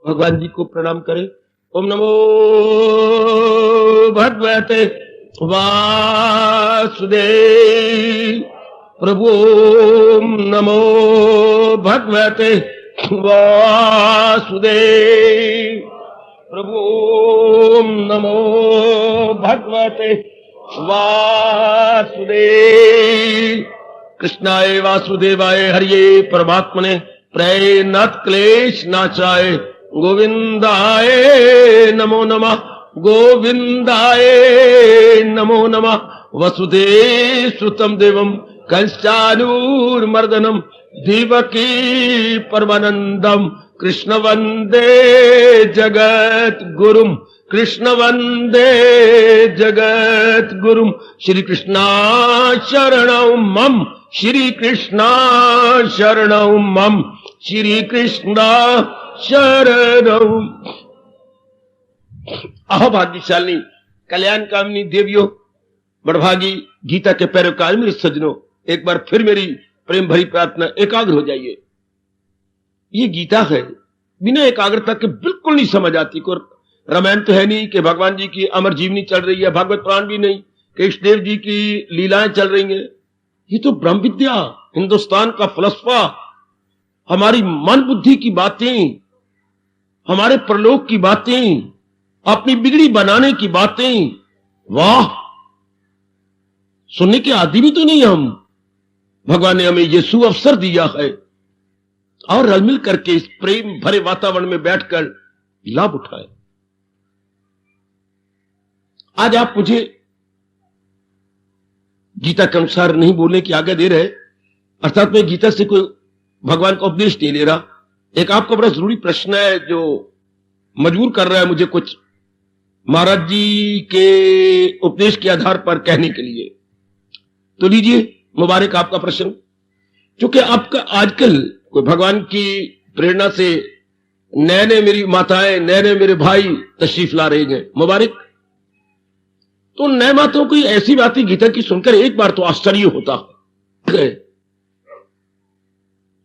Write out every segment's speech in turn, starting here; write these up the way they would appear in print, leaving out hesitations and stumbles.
भगवान जी को प्रणाम करें। ओम नमो भगवते वासुदेव प्रभु। ओम नमो भगवते वासुदेव प्रभु। ओम नमो भगवते वासुदेव। कृष्णाय वासुदेवाय हरिये परमात्मने प्रेरणात् क्लेश नाशाय गोविंदाय नमो नमः। गोविंदाय नमो नमः। वसुदेव सुतं देवं कंसानूरमर्दनम देवकी परमानंदम कृष्ण वंदे जगत गुरुम। कृष्ण वंदे जगत गुरुम। श्री कृष्णा शरणं मम। श्री कृष्णा शरणं मम। श्री कृष्णा शरणं। अहो भाग्यशालिनी कल्याण कामनी देवियों, बड़भागी गीता के पैरोकार मेरे सज्जनों, एक बार फिर मेरी प्रेम भरी प्रार्थना, एकाग्र हो जाइए। ये गीता है, बिना एकाग्रता के बिल्कुल नहीं समझ आती। को रामायण तो है नहीं कि भगवान जी की अमर जीवनी चल रही है, भागवत पुराण भी नहीं कि कृष्णदेव जी की लीलाएं चल रही हैं। ये तो ब्रह्म विद्या, हिंदुस्तान का फलसफा, हमारी मन बुद्धि की बातें, हमारे परलोक की बातें, अपनी बिगड़ी बनाने की बातें। वाह, सुनने के आदि भी तो नहीं हम। भगवान ने हमें ये सुअवसर दिया है और रल मिल करके इस प्रेम भरे वातावरण में बैठकर लाभ उठाए। आज आप मुझे गीता के अनुसार नहीं बोलने की आज्ञा दे रहे, अर्थात मैं गीता से कोई भगवान का उपदेश नहीं ले रहा। एक आपका बड़ा जरूरी प्रश्न है जो मजबूर कर रहा है मुझे कुछ महाराज जी के उपदेश के आधार पर कहने के लिए। तो लीजिए, मुबारक आपका प्रश्न। क्योंकि आपका आजकल कोई भगवान की प्रेरणा से नए नए मेरी माताएं, नए नए मेरे भाई तशरीफ ला रहे हैं, मुबारक। तो नए माताओं को ऐसी बातें गीता की सुनकर एक बार तो आश्चर्य होता है,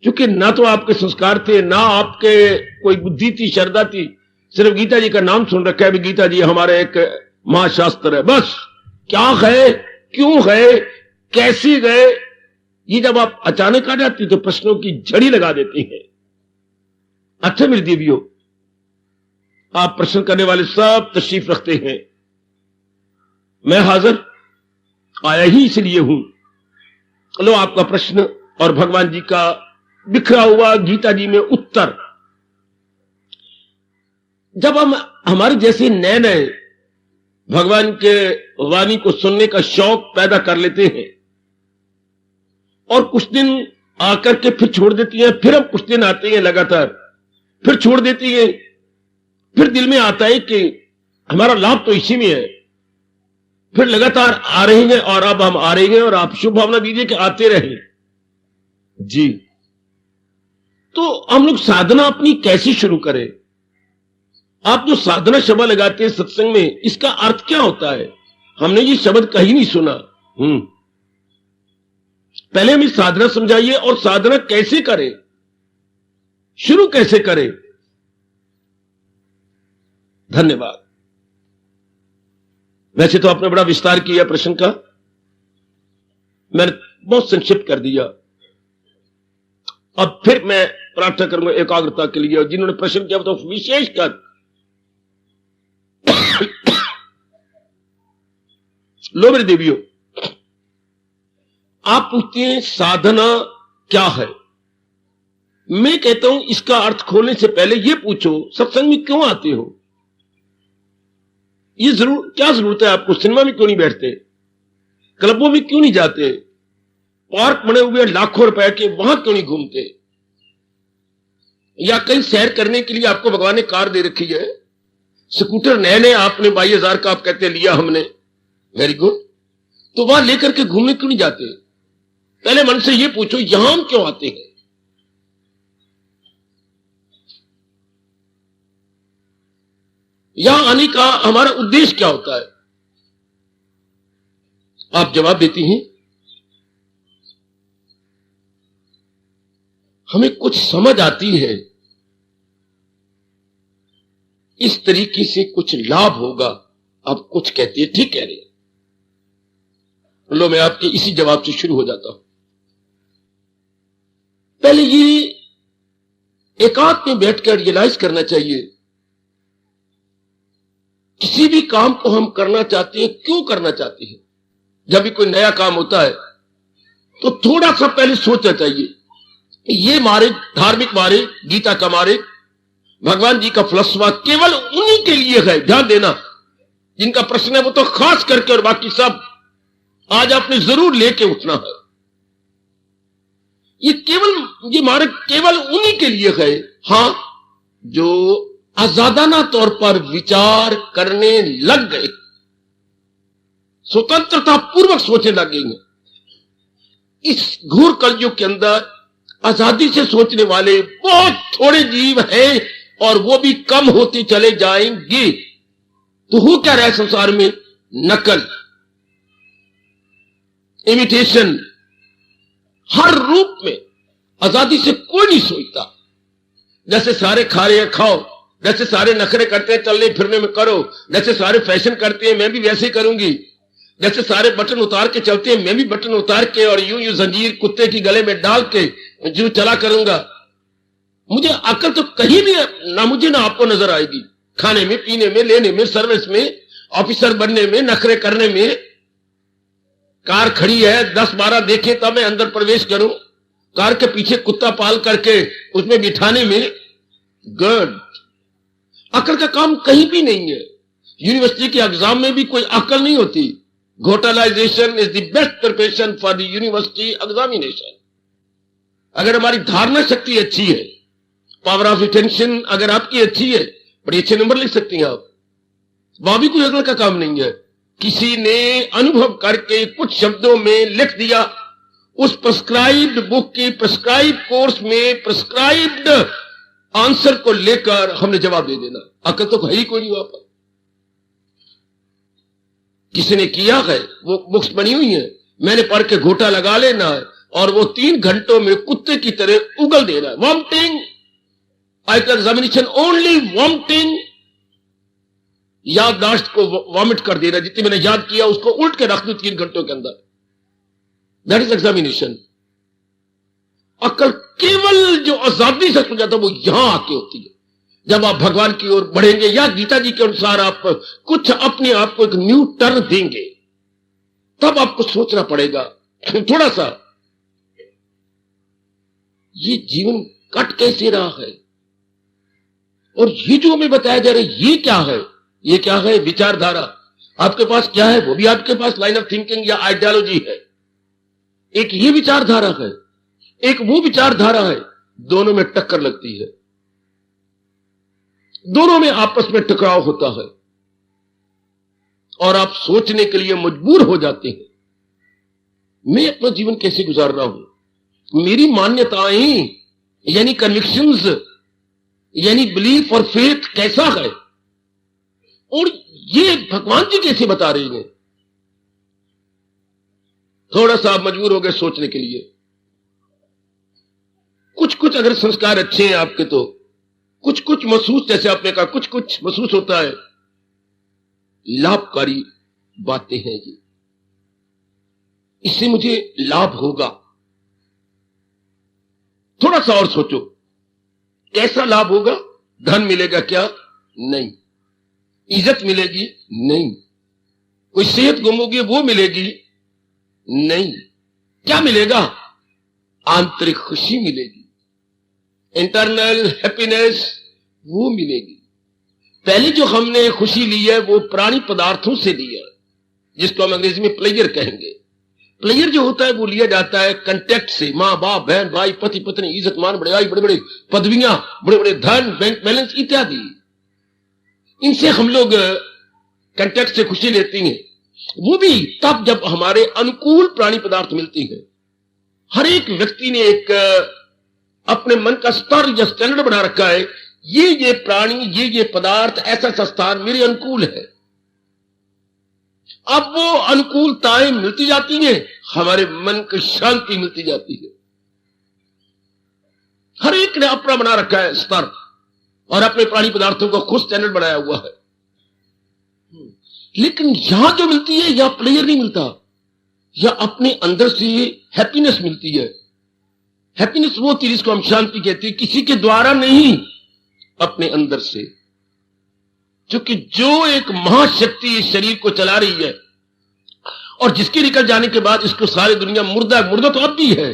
क्योंकि ना तो आपके संस्कार थे, ना आपके कोई बुद्धि थी, श्रद्धा थी। सिर्फ गीता जी का नाम सुन रखा है, गीता जी हमारे एक महाशास्त्र है, बस। क्या है, क्यों है, कैसे गए, ये जब आप अचानक आ जाती तो प्रश्नों की झड़ी लगा देती है। अच्छा मेरी देवियों, आप प्रश्न करने वाले सब तशरीफ रखते हैं, मैं हाजिर आया ही इसलिए हूं। लो आपका प्रश्न और भगवान जी का बिखरा हुआ गीता जी में उत्तर। जब हम हमारे जैसे नए नए भगवान के वाणी को सुनने का शौक पैदा कर लेते हैं और कुछ दिन आकर के फिर छोड़ देती हैं, फिर हम कुछ दिन आते हैं लगातार, फिर छोड़ देती हैं, फिर दिल में आता है कि हमारा लाभ तो इसी में है, फिर लगातार आ रहे हैं और अब हम आ रहे हैं और आप शुभ भावना दीजिए कि आते रहे जी। तो हम लोग साधना अपनी कैसे शुरू करें? आप जो साधना शब्द लगाते हैं सत्संग में, इसका अर्थ क्या होता है? हमने ये शब्द कहीं नहीं सुना। पहले हमें साधना समझाइए और साधना कैसे करें, शुरू कैसे करें। धन्यवाद। वैसे तो आपने बड़ा विस्तार किया प्रश्न का, मैंने बहुत संक्षिप्त कर दिया। अब फिर मैं प्रार्थना करूंगा एकाग्रता के लिए, और जिन्होंने प्रश्न किया तो विशेषकर लो मेरी देवियों, आप पूछते हैं साधना क्या है। मैं कहता हूं इसका अर्थ खोलने से पहले यह पूछो सत्संग में क्यों आते हो? ये क्या जरूरत है आपको? सिनेमा में क्यों नहीं बैठते? क्लबों में क्यों नहीं जाते? पार्क बने हुए लाखों रुपए के, वहां क्यों नहीं घूमते? या कहीं सैर करने के लिए आपको भगवान ने कार दे रखी है, स्कूटर नए नए आपने 22,000 का आप कहते लिया हमने, वेरी गुड, तो वहां लेकर के घूमने क्यों नहीं जाते? पहले मन से ये पूछो यहां हम क्यों आते हैं? यहां आने का हमारा उद्देश्य क्या होता है? आप जवाब देती हैं हमें कुछ समझ आती है इस तरीके से कुछ लाभ होगा। आप कुछ कहते हैं, ठीक कह रहे हैं। लो, मैं आपके इसी जवाब से शुरू हो जाता हूं। पहले ये एकांत में बैठकर रियलाइज करना चाहिए, किसी भी काम को हम करना चाहते हैं, क्यों करना चाहते हैं। जब भी कोई नया काम होता है तो थोड़ा सा पहले सोचना चाहिए, ये मार्ग, धार्मिक मार्ग, गीता का मार्ग, भगवान जी का फलसफा केवल उन्हीं के लिए है। ध्यान देना, जिनका प्रश्न है वो तो खास करके, और बाकी सब आज आपने जरूर लेके उठना है। ये मार्ग केवल उन्हीं के लिए है, हां, जो आजादाना तौर पर विचार करने लग गए, स्वतंत्रता पूर्वक सोचने लगेंगे। इस घोर कलयुग के अंदर आजादी से सोचने वाले बहुत थोड़े जीव हैं, और वो भी कम होते चले जाएंगे। तो हो क्या रहा है संसार में? नकल, इमिटेशन, हर रूप में। आजादी से कोई नहीं सोचता। जैसे सारे खा रहे हैं, खाओ। जैसे सारे नखरे करते हैं, चलने फिरने में करो। जैसे सारे फैशन करते हैं, मैं भी वैसे करूंगी। जैसे सारे बटन उतार के चलते हैं, मैं भी बटन उतार के और यूं यूं जंजीर कुत्ते की गले में डाल के जो चला करूंगा। मुझे अकल तो कहीं भी ना मुझे ना आपको नजर आएगी। खाने में, पीने में, लेने में, सर्विस में, ऑफिसर बनने में, नखरे करने में। कार खड़ी है, 10-12 देखे तब मैं अंदर प्रवेश करूं। कार के पीछे कुत्ता पाल करके उसमें बिठाने में गुड। अकल का काम कहीं भी नहीं है। यूनिवर्सिटी के एग्जाम में भी कोई अकल नहीं होती। घोटालाइजेशन is the best preparation for the university examination. अगर हमारी धारणा शक्ति अच्छी है, पावर ऑफ अटेंशन अगर आपकी अच्छी है, बड़े अच्छे नंबर लिख सकती हैं आप। वहां भी कोई अकल का काम नहीं है। किसी ने अनुभव करके कुछ शब्दों में लिख दिया, उस प्रिस्क्राइब्ड बुक के प्रिस्क्राइब्ड कोर्स में प्रिस्क्राइब्ड आंसर को लेकर हमने जवाब दे देना। अकल तो है ही कोई नहीं वहां पर। किसी ने किया है, वो बुक्स बनी हुई है, मैंने पढ़ के घोटा लगा लेना है और वो 3 घंटों में कुत्ते की तरह उगल देना है। वॉमिटिंग, एग्जामिनेशन ओनली वॉमिटिंग, याददाश्त को वॉमिट कर देना। जितनी मैंने याद किया उसको उल्ट के रख दूं 3 घंटों के अंदर। That is examination. अकल केवल जो आजादी से जाता है वो यहां आके होती है, जब आप भगवान की ओर बढ़ेंगे या गीता जी के अनुसार आप कुछ अपने आप को एक न्यू टर्न देंगे, तब आपको सोचना पड़ेगा थोड़ा सा, ये जीवन कट कैसे रहा है, और ये जो हमें बताया जा रहा है ये क्या है? ये क्या है? विचारधारा। आपके पास क्या है? वो भी आपके पास लाइन ऑफ थिंकिंग या आइडियोलॉजी है। एक ये विचारधारा है, एक वो विचारधारा है। दोनों में टक्कर लगती है, दोनों में आपस में टकराव होता है और आप सोचने के लिए मजबूर हो जाते हैं, मैं अपना जीवन कैसे गुजार रहा हूं, मेरी मान्यताएं यानी कन्विक्शंस यानी बिलीफ और फेथ कैसा है, और ये भगवान जी कैसे बता रहे हैं। थोड़ा सा आप मजबूर हो गए सोचने के लिए। कुछ कुछ अगर संस्कार अच्छे हैं आपके तो कुछ कुछ महसूस, जैसे आपने कहा कुछ कुछ महसूस होता है, लाभकारी बातें हैं ये, इससे मुझे लाभ होगा। थोड़ा सा और सोचो, कैसा लाभ होगा? धन मिलेगा क्या? नहीं। इज्जत मिलेगी? नहीं। कोई सेहत गुमोगे वो मिलेगी? नहीं। क्या मिलेगा? आंतरिक खुशी मिलेगी, इंटरनल हैप्पीनेस वो मिलेगी। पहले जो हमने खुशी ली है वो प्राणी पदार्थों से ली है, जिसको हम अंग्रेजी में प्लेजर कहेंगे। प्लेजर जो होता है वो लिया जाता है कंटेक्ट से, मां बाप, बहन भाई, पति पत्नी, इज्जत मान, बड़े बड़े बड़े पदवियां, बड़े बड़े धन, बैंक बैलेंस इत्यादि, इनसे हम लोग कंटेक्ट से खुशी लेती हैं। वो भी तब जब हमारे अनुकूल प्राणी पदार्थ मिलती हैं। हर एक व्यक्ति ने एक अपने मन का स्तर या स्टैंडर्ड बना रखा है, ये प्राणी, ये पदार्थ, ऐसा स्थान मेरे अनुकूल है। अब वो अनुकूलताएं मिलती जाती हैं, हमारे मन की शांति मिलती जाती है। हर एक ने अपना बना रखा है स्तर, और अपने प्राणी पदार्थों को खुद स्टैंडर्ड बनाया हुआ है। लेकिन यहां जो मिलती है, यह प्लेयर नहीं मिलता, या अपने अंदर से हैप्पीनेस मिलती है। हैप्पीनेस वो होती है जिसको हम शांति कहते हैं, किसी के द्वारा नहीं, अपने अंदर से। क्योंकि जो एक महाशक्ति इस शरीर को चला रही है और जिसके निकल जाने के बाद इसको सारी दुनिया मुर्दा तो अब भी है,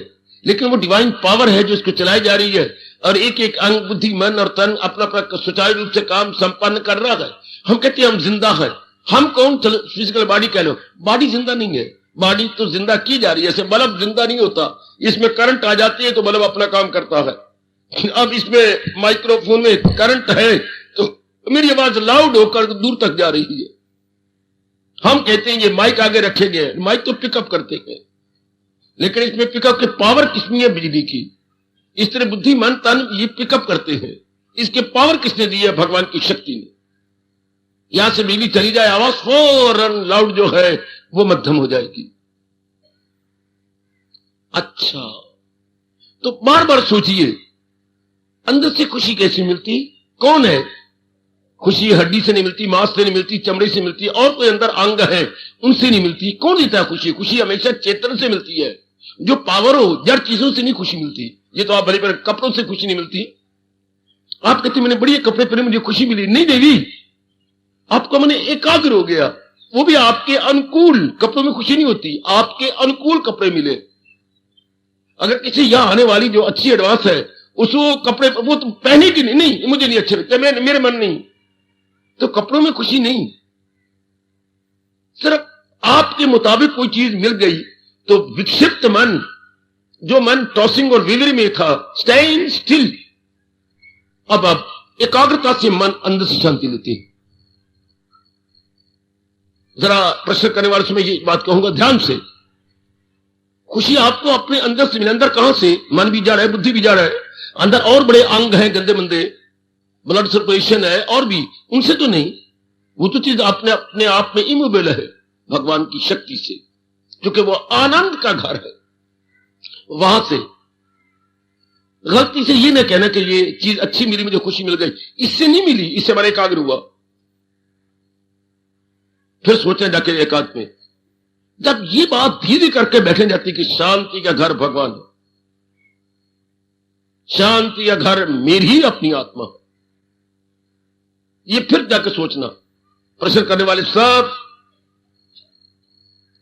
लेकिन वो डिवाइन पावर है जो इसको चलाई जा रही है, और एक एक अंग, बुद्धि, मन और तन अपना अपना सुचारू रूप से काम संपन्न कर रहा है। हम कहते हैं हम जिंदा हैं। हम कौन? चलो फिजिकल बॉडी कह लो, बॉडी जिंदा नहीं है। बॉडी तो जिंदा की जा रही है, जैसे बल्ब जिंदा नहीं होता, इसमें करंट आ जाती है तो बल्ब अपना काम करता है। अब इसमें माइक्रोफोन में करंट है तो मेरी आवाज लाउड होकर दूर तक जा रही है। हम कहते हैं ये माइक आगे रखे गए, माइक तो पिकअप करते हैं, लेकिन इसमें पिकअप की पावर किसनी है? बिजली की। इस तरह बुद्धि, मन, तन ये पिकअप करते हैं, इसके पावर किसने दी है? भगवान की शक्ति ने। यहां से बिजली चली जाए, आवाज फौरन लाउड जो है वो मध्यम हो जाएगी। अच्छा, तो बार बार सोचिए, अंदर से खुशी कैसे मिलती? कौन है? खुशी हड्डी से नहीं मिलती, मांस से नहीं मिलती, चमड़े से मिलती, और कोई अंदर अंग है उनसे नहीं मिलती। कौन देता है खुशी? खुशी हमेशा चेतन से मिलती है, जो पावर हो। जड़ चीजों से नहीं खुशी मिलती। ये तो आप भले पर कपड़ों से खुशी नहीं मिलती। आप कहते मैंने बढ़िया कपड़े पहने, मुझे खुशी मिली। नहीं देवी, आपका मन एकाग्र हो गया, वो भी आपके अनुकूल। कपड़ों में खुशी नहीं होती, आपके अनुकूल कपड़े मिले। अगर किसी यहां आने वाली जो अच्छी एडवांस है, उसको कपड़े वो तो पहनेगी नहीं, मुझे नहीं अच्छे लगते, मेरे मन नहीं, तो कपड़ों में खुशी नहीं। सिर्फ आपके मुताबिक कोई चीज मिल गई तो विक्षिप्त मन, जो मन टॉसिंग और विवरी में था, स्टैंड स्टिल, अब आप एकाग्रता से मन अंदर से शांति लेते हैं। जरा प्रश्न करने वाले समय ये बात कहूंगा ध्यान से, खुशी आपको अपने अंदर से मिले। अंदर कहां से? मन भी जा रहा है, बुद्धि भी जा रहा है, अंदर और बड़े अंग हैं गंदे मंदे, ब्लड सर्कुलेशन है और भी, उनसे तो नहीं। वो तो चीज अपने आप में इमोबल है भगवान की शक्ति से, क्योंकि वो आनंद का घर है। वहां से गलती से ये ना कहना कि ये चीज अच्छी मिली, मुझे खुशी मिल गई, इससे नहीं मिली, इससे हमारा एकाग्र हुआ। फिर सोचने जाके एकांत में, जब ये बात धीरे करके बैठे जाती कि शांति का घर भगवान है, शांति का घर मेरी ही अपनी आत्मा है, ये फिर जाकर सोचना। प्रश्न करने वाले सब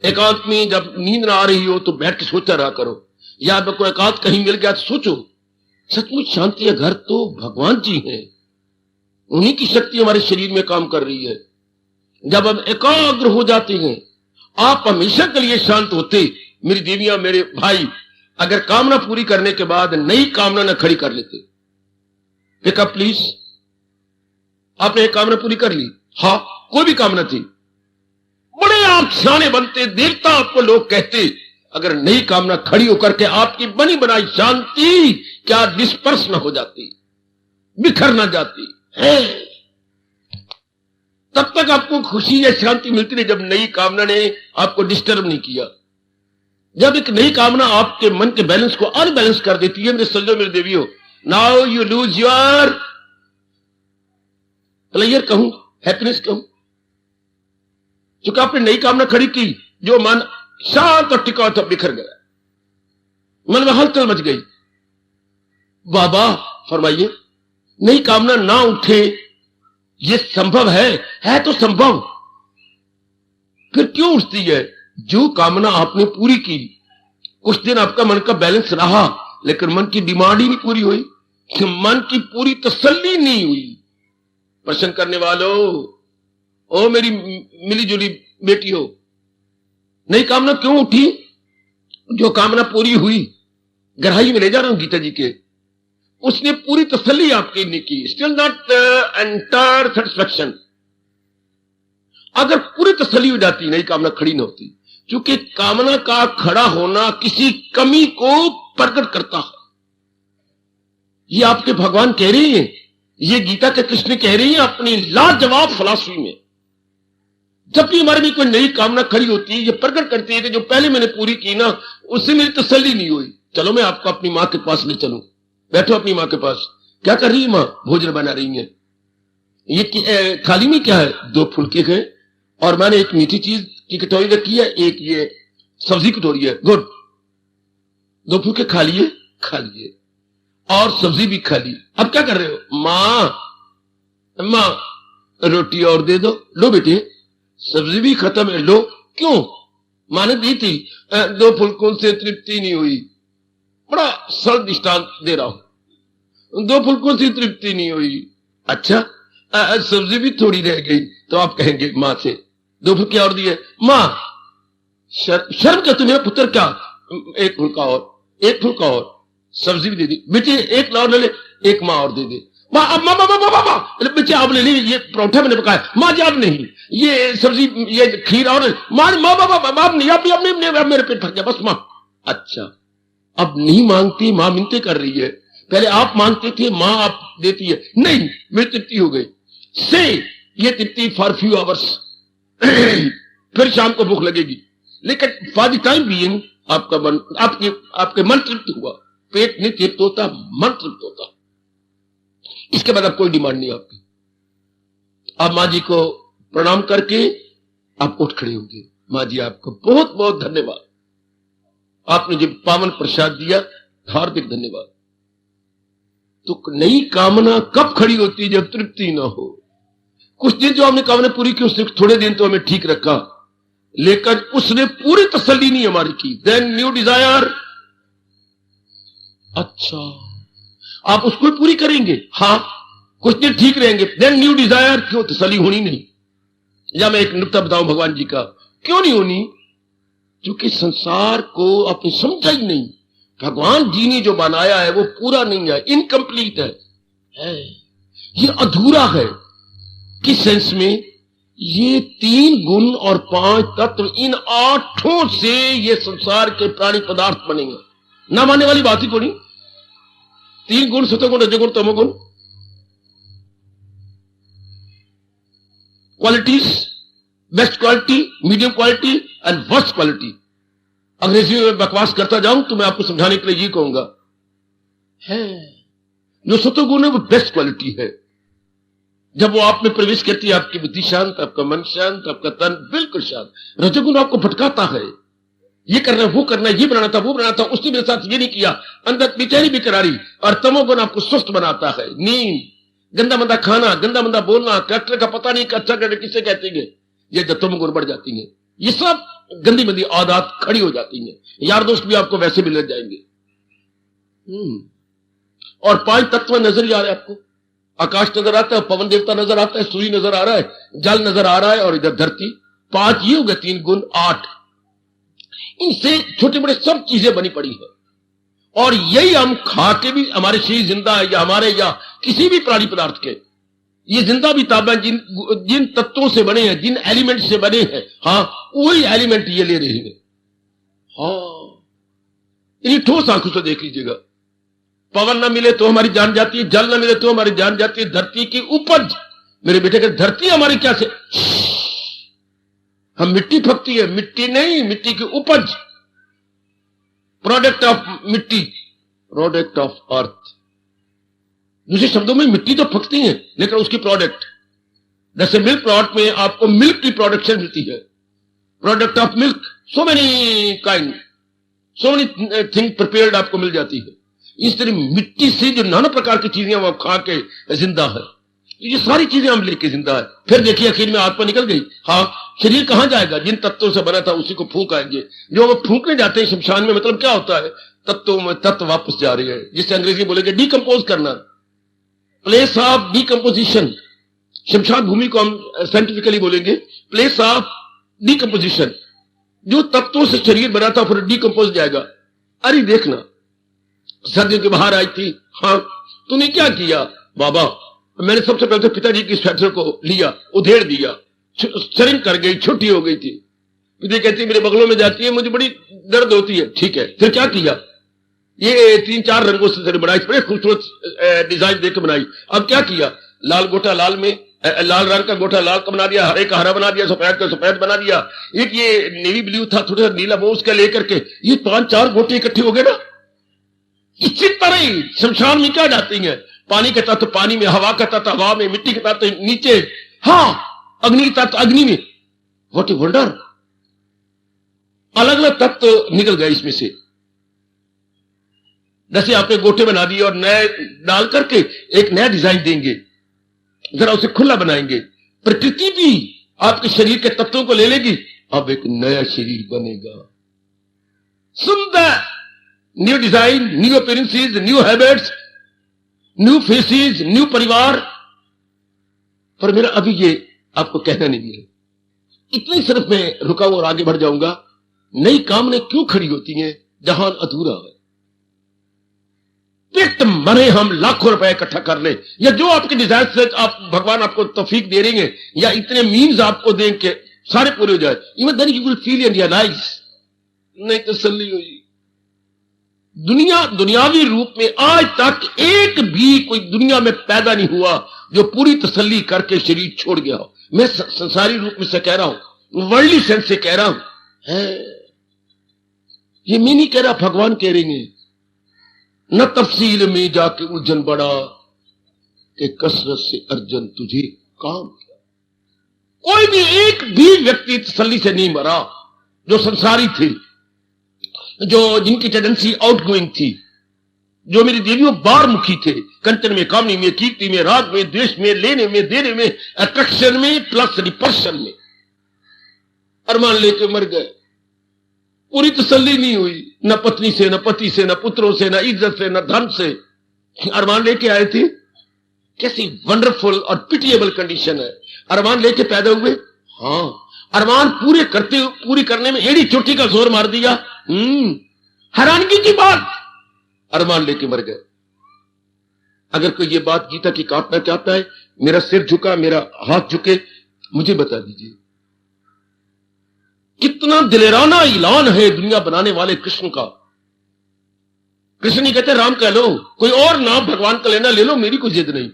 एकांत में जब नींद ना आ रही हो तो बैठ के सोचा रहा करो, या अगर कोई एकांत कहीं मिल गया तो सोचो, सचमुच शांति का घर तो भगवान जी हैं, उन्हीं की शक्ति हमारे शरीर में काम कर रही है। जब हम एकाग्र हो जाते हैं, आप हमेशा के लिए शांत होते। मेरी देवियां, मेरे भाई, अगर कामना पूरी करने के बाद नई कामना न खड़ी कर लेते, पिकअप प्लीज, आपने एक कामना पूरी कर ली, हाँ कोई भी कामना थी, बड़े आप सियाने बनते, देवता आपको लोग कहते। अगर नई कामना खड़ी होकर के आपकी बनी बनाई शांति क्या डिस्पर्स न हो जाती, बिखर न जाती है, तब तक आपको खुशी या शांति मिलती नहीं जब नई कामना ने आपको डिस्टर्ब नहीं किया। जब एक नई कामना आपके मन के बैलेंस को अनबैलेंस कर देती है, मेरे सज्जनों, मेरे देवियों, now you lose your player कहूं, हैप्पीनेस कहूं, क्योंकि आपने नई कामना खड़ी की, जो मन शांत और टिका था बिखर गया, मन में हलचल मच गई। बाबा फरमाइए, नई कामना ना उठे, ये संभव है तो संभव, फिर क्यों उठती है? जो कामना आपने पूरी की, कुछ दिन आपका मन का बैलेंस रहा, लेकिन मन की डिमांड ही नहीं पूरी हुई, मन की पूरी तसल्ली नहीं हुई। प्रश्न करने वालों, ओ मेरी मिली जुली बेटियों, नई कामना क्यों उठी? जो कामना पूरी हुई, गहराई में ले जा रहा हूं गीता जी के, उसने पूरी तसल्ली आपकी नहीं की, स्टिल नॉट एंटायर सेटिस्फैक्शन। अगर पूरी तसल्ली हो जाती, नई कामना खड़ी न होती, क्योंकि कामना का खड़ा होना किसी कमी को प्रकट करता है। ये आपके भगवान कह रहे हैं, ये गीता के कृष्ण कह रही है अपनी लाजवाब फिलॉसफी में। जब भी हमारे में कोई नई कामना खड़ी होती है, ये प्रकट करती है कि जो पहले मैंने पूरी की ना, उससे मेरी तसल्ली नहीं हुई। चलो मैं आपको अपनी मां के पास ले चलूं, बैठो अपनी मां के पास, क्या कर रही है माँ? भोजन बना रही है। ये थाली में क्या है? 2 फुलके हैं और मैंने एक मीठी चीज की कटोरी रखी है, एक ये सब्जी कटोरी है। गुड, 2 फुलके खा लिए, खा लिए और सब्जी भी खा ली। अब क्या कर रहे हो? माँ रोटी और दे दो। लो बेटे, सब्जी भी खत्म है, लो। क्यों? माँ ने दी थी। 2 फुलकों से तृप्ति नहीं हुई। बड़ा सरल दृष्टांत दे रहा हूं। 2 फुलकों से तृप्ति नहीं हुई। अच्छा, सब्जी भी थोड़ी रह गई तो आप कहेंगे माँ से 2 फुलके और दिए। माँ शर्म क्या तुम्हें पुत्र? क्या 1 फुलका और, 1 फुलका और, सब्जी भी दे दी। बेटे 1 और ले ले, 1 माँ और दे दे। माँ बच्चे आप ले ली, ये परोठा मैंने पकाया। माँ जी आप नहीं, ये सब्जी, ये खीर और माँ आप नहीं, आप मेरे पेट भर गया बस माँ। अच्छा, अब नहीं मांगती, माँ मिन्नतें कर रही है। पहले आप मांगते थे, माँ आप देती है। नहीं, मेरी तृप्ति हो गई से ये तृप्ति फॉर फ्यू आवर्स, फिर शाम को भूख लगेगी, लेकिन फॉर द टाइम बीइंग आपका मन, आपके मन तृप्त हुआ। पेट नहीं तृप्त होता, मन तृप्त होता। इसके बाद अब कोई डिमांड नहीं आपकी। आप माँ जी को प्रणाम करके आप उठ खड़े होंगे। माँ जी आपको बहुत बहुत धन्यवाद, आपने जो पावन प्रसाद दिया, हार्दिक धन्यवाद। तो नई कामना कब खड़ी होती है? जब तृप्ति ना हो। कुछ दिन जो हमने कामना पूरी की, उसने थोड़े दिन तो हमें ठीक रखा, लेकिन उसने पूरी तसल्ली नहीं हमारी की। Then new desire. अच्छा, आप उसको पूरी करेंगे, हाँ कुछ दिन ठीक रहेंगे, देन न्यू डिजायर। क्यों? तसल्ली होनी नहीं। या मैं एक नुक्ता बताऊं भगवान जी का, क्यों नहीं होनी? क्योंकि संसार को आपने समझा ही नहीं। भगवान जी ने जो बनाया है वो पूरा नहीं है, इनकम्प्लीट है। ये अधूरा है। किस सेंस में? ये 3 गुण और 5 तत्व, इन 8 से ये संसार के प्राणी पदार्थ बनेंगे। ना मानने वाली बात ही कोई नहीं। 3 गुण, सतोगुण, रजोगुण, तमोगुण, qualities, best quality, medium quality and worst quality. अंग्रेजी में बकवास करता जाऊं तो मैं आपको समझाने के लिए ये कहूंगा, है जो सतोगुण है वो बेस्ट क्वालिटी है। जब वो आप में प्रवेश करती है, आपकी बुद्धि शांत, आपका मन शांत, आपका तन बिल्कुल शांत। रजोगुण आपको भटकाता है, ये करना, वो करना, ये बनाना था, वो बनाना था, उसने मेरे साथ ये नहीं किया, अंदर बेचैनी बेकरारी। और तमोगुण आपको स्वस्थ बनाता है, नींद, गंदा मंदा खाना, गंदा मंदा बोलना, कैरेक्टर का पता नहीं, अच्छा कैरेक्टर किसे कहते हैं, ये तमोगुण बढ़ जाती है। ये सब गंदी मंदी आदत खड़ी हो जाती है। यार दोस्त भी आपको वैसे मिल जाएंगे। और 5 तत्व नजर आ रहे हैं आपको। आकाश नजर आता है, पवन देवता नजर आता है, सूर्य नजर आ रहा है, जल नजर आ रहा है, और इधर धरती। 5 ये हो गए, 3 गुण 8। इनसे छोटे बड़े सब चीजें बनी पड़ी है। और यही हम खा के भी हमारे शरीर जिंदा है, या हमारे या किसी भी प्राणी पदार्थ के, ये जिंदा भी ताबा जिन तत्वों से बने हैं, जिन एलिमेंट से बने हैं, हाँ वही एलिमेंट ये ले रहे हैं। हाँ, इन्हीं ठोस आंखों से देख लीजिएगा। पवन ना मिले तो हमारी जान जाती है, जल ना मिले तो हमारी जान जाती है। धरती की उपज, मेरे बेटे के धरती हमारी क्या से, हम मिट्टी फकती है, मिट्टी नहीं, मिट्टी की उपज, प्रोडक्ट ऑफ मिट्टी, प्रोडक्ट ऑफ अर्थ। दूसरे शब्दों में मिट्टी तो फकती है, लेकिन उसकी प्रोडक्ट, जैसे मिल्क प्रोडक्ट में आपको मिल्क की प्रोडक्शन मिलती है, product of milk, so many kind, so many thing prepared आपको मिल जाती है। इस तरह मिट्टी से जो नाना प्रकार की चीजें वो खा के जिंदा है, ये सारी चीजें हम लेके जिंदा है। फिर देखिए आखिर में आत्मा निकल गई। हाँ, शरीर कहां जाएगा? जिन तत्वों से बना था उसी को फूंक आएंगे। जो वो फूंकने जाते हैं शमशान में, मतलब क्या होता है? तत्वों में तत्व वापस जा रहे हैं, जिसे अंग्रेजी बोलेंगे डिकम्पोज करना, प्लेस ऑफ डिकम्पोजिशन। शमशान भूमि को हम साइंटिफिकली बोलेंगे प्लेस ऑफ डिकम्पोजिशन। जो तत्वों से शरीर बना था फिर डिकम्पोज जाएगा। अरे देखना, सर्दियों के बाहर आई थी, हाँ तूने क्या किया? बाबा मैंने सबसे पहले तो पिताजी की स्वेटर को लिया, उधेड़ दिया, शर्म कर गई, छुट्टी हो गई थी। पिता कहती मेरे बगलों में जाती है, मुझे बड़ी दर्द होती है। ठीक है, फिर क्या किया? ये 3-4 रंगों से बनाई, बड़े खूबसूरत डिजाइन देकर बनाई। अब क्या किया? लाल गोटा लाल में, लाल रंग का गोटा लाल का बना दिया, हरे का हरा बना दिया, सफेद का सफेद बना दिया। एक ये नेवी ब्लू था, थोड़ा सा नीला, वो उसका लेकर के ये 5-4 गोटे इकट्ठे हो गए ना। इसी तरह शमशान में क्या जाती है? पानी के तत्व पानी में, हवा का तत्व हवा में, मिट्टी के तत्व नीचे, हाँ अग्नि के तत्व अग्नि में। व्हाट ए वंडर, अलग अलग तत्व निकल गए इसमें से। जैसे आपने गोटे बना दिए और नए डाल करके एक नया डिजाइन देंगे, जरा उसे खुला बनाएंगे, प्रकृति भी आपके शरीर के तत्वों को ले लेगी, अब एक नया शरीर बनेगा, सुंदर, new design, new appearances, new habits, new faces, new परिवार। पर मेरा अभी ये आपको कहना नहीं है, इतनी सिर्फ मैं रुका हूं और आगे बढ़ जाऊंगा। नई कामने क्यों खड़ी होती हैं जहान अधूरा है? पेट मरे हम लाखों रुपए इकट्ठा कर ले, या जो आपके डिजायर से आप भगवान आपको तौफीक दे रहे हैं, या इतने मीन्स आपको दें कि सारे पूरे हो जाए, even then you will feel and realise नहीं तसल्ली हुई। दुनियावी रूप में आज तक एक भी कोई दुनिया में पैदा नहीं हुआ जो पूरी तसल्ली करके शरीर छोड़ गया हो। मैं संसारी रूप में से कह रहा हूं, वर्ल्डली सेंस से कह रहा हूं, ये मैं नहीं कह रहा, भगवान कह रहे हैं। न तफसील में जाके उलझन बड़ा कि कसरत से अर्जन तुझे काम किया। कोई भी एक भी व्यक्ति तसल्ली से नहीं मरा जो संसारी थे, जो जिनकी टेंडेंसी आउटगोइंग थी, जो मेरी देवियों बार मुखी थे, कंचन में, कामनी में, कीर्ति में, राग में, द्वेष में, लेने में, देने में, अट्रैक्शन में प्लस रिपल्शन में अरमान लेके मर गए। पूरी तसल्ली नहीं हुई, न पत्नी से, न पति से, न पुत्रों से, न इज्जत से, न धन से, अरमान लेके आए थे। कैसी वंडरफुल और पिटिएबल कंडीशन है। अरमान लेके पैदा हुए, हाँ, अरमान पूरी करने में एड़ी चोटी का जोर मार दिया। हैरानगी की बात, अरमान लेके मर गए। अगर कोई ये बात गीता की काटना चाहता है, मेरा सिर झुका, मेरा हाथ झुके, मुझे बता दीजिए कितना दिलेराना ऐलान है दुनिया बनाने वाले कृष्ण का। कृष्ण नहीं कहते राम कह लो, कोई और नाम भगवान का लेना ले लो, मेरी कोई जिद नहीं,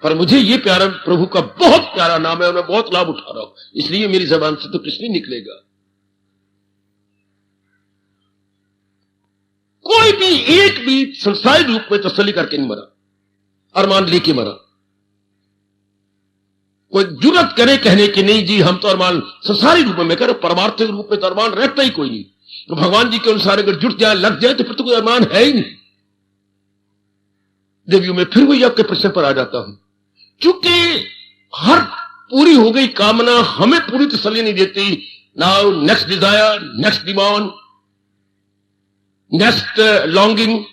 पर मुझे ये प्यारा प्रभु का बहुत प्यारा नाम है और मैं बहुत लाभ उठा रहा हूं, इसलिए मेरी जबान से तो कृष्ण ही निकलेगा। कोई भी एक भी संसारी रूप में तसल्ली करके नहीं मरा, अरमान लेके मरा। कोई जुर्रत करे कहने की नहीं जी हम तो अरमान संसारी रूप में, मैं कह रहा हूं परमार्थिक रूप में तो अरमान रहता ही कोई नहीं। तो भगवान जी के अनुसार अगर जुट जाए, लग जाए, तो फिर तो कोई अरमान है ही नहीं। देवियों में फिर वही आपके प्रश्न पर आ जाता हूं, क्योंकि हर पूरी हो गई कामना हमें पूरी तसल्ली नहीं देती। Now next desire, next demand, next longing.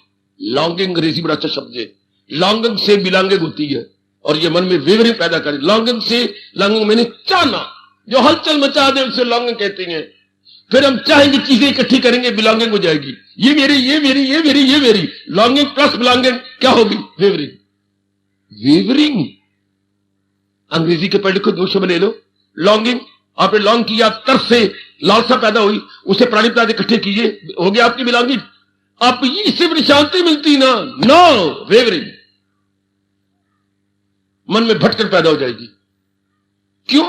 Longing अंग्रेजी बड़ा अच्छा शब्द है। लॉन्गिंग से बिलोंगिंग होती है और ये मन में वेवरिंग पैदा करे। लॉन्गिंग से, लॉन्गिंग मैंने चाहना, जो हलचल मचा दे उसे लॉन्गिंग कहते हैं। फिर हम चाहेंगे, चीजें इकट्ठी करेंगे, बिलोंगिंग हो जाएगी। ये मेरी, ये मेरी, ये मेरी, ये मेरी। लॉन्गिंग प्लस बिलोंगिंग क्या होगी? वेवरिंग। वेवरिंग अंग्रेजी के पढ़ लिखो, दो शब्द ले लो। लॉन्गिंग, आपने लॉन्ग किया, तरस से लालसा पैदा हुई, उसे प्राणी पदार्थ इकट्ठे कीजिए, हो गया आपकी बिलोंगिंग। आप इससे बड़ी शांति मिलती ना, नो वेवरिंग। मन में भटकन पैदा हो जाएगी। क्यों?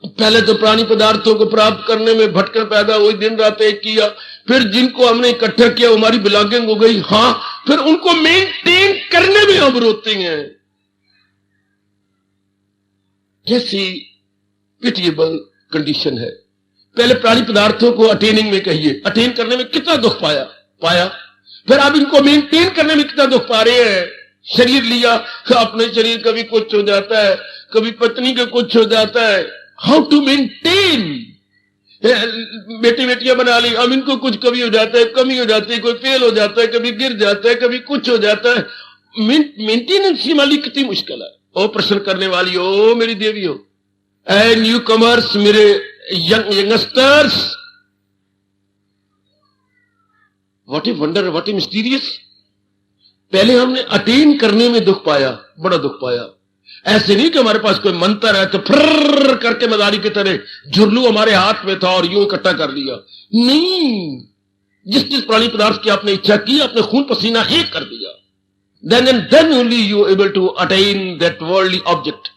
पहले तो प्राणी पदार्थों को प्राप्त करने में भटकन पैदा हुई, दिन रात एक किया, फिर जिनको हमने इकट्ठा किया हमारी बिलोंगिंग हो गई। हां, फिर उनको मेंटेन करने में हम रोते हैं। कैसी पिटिएबल कंडीशन है। पहले प्राणी पदार्थों को अटेनिंग में कहिए, अटेन करने में कितना दुख पाया, फिर अब इनको मेंटेन करने में कितना दुख पा रहे हैं। शरीर लिया, अपने शरीर कभी कुछ हो जाता है, कभी पत्नी का कुछ हो जाता है। How to maintain. बेटी बेटियां बना ली, अब इनको कुछ कभी हो जाता है, कमी हो जाती है, कोई फेल हो जाता है, कभी गिर जाता है, कभी कुछ हो जाता है। मेंटेनेंस वाली कितनी मुश्किल है। ओ प्रश्न करने वाली, ओ मेरी देवी हो, ए न्यू कमर्स, मेरे youngsters, what a wonder, what A mysterious. पहले हमने अटेन करने में दुख पाया, बड़ा दुख पाया। ऐसे नहीं कि हमारे पास कोई मंत्र है तो फर्र करके मदारी की तरह झुरलू हमारे हाथ में था और यूं इकट्ठा कर लिया। नहीं, जिस जिस प्राणी पदार्थ की आपने इच्छा की, आपने खून पसीना एक कर दिया। then and then only you able to attain that worldly object।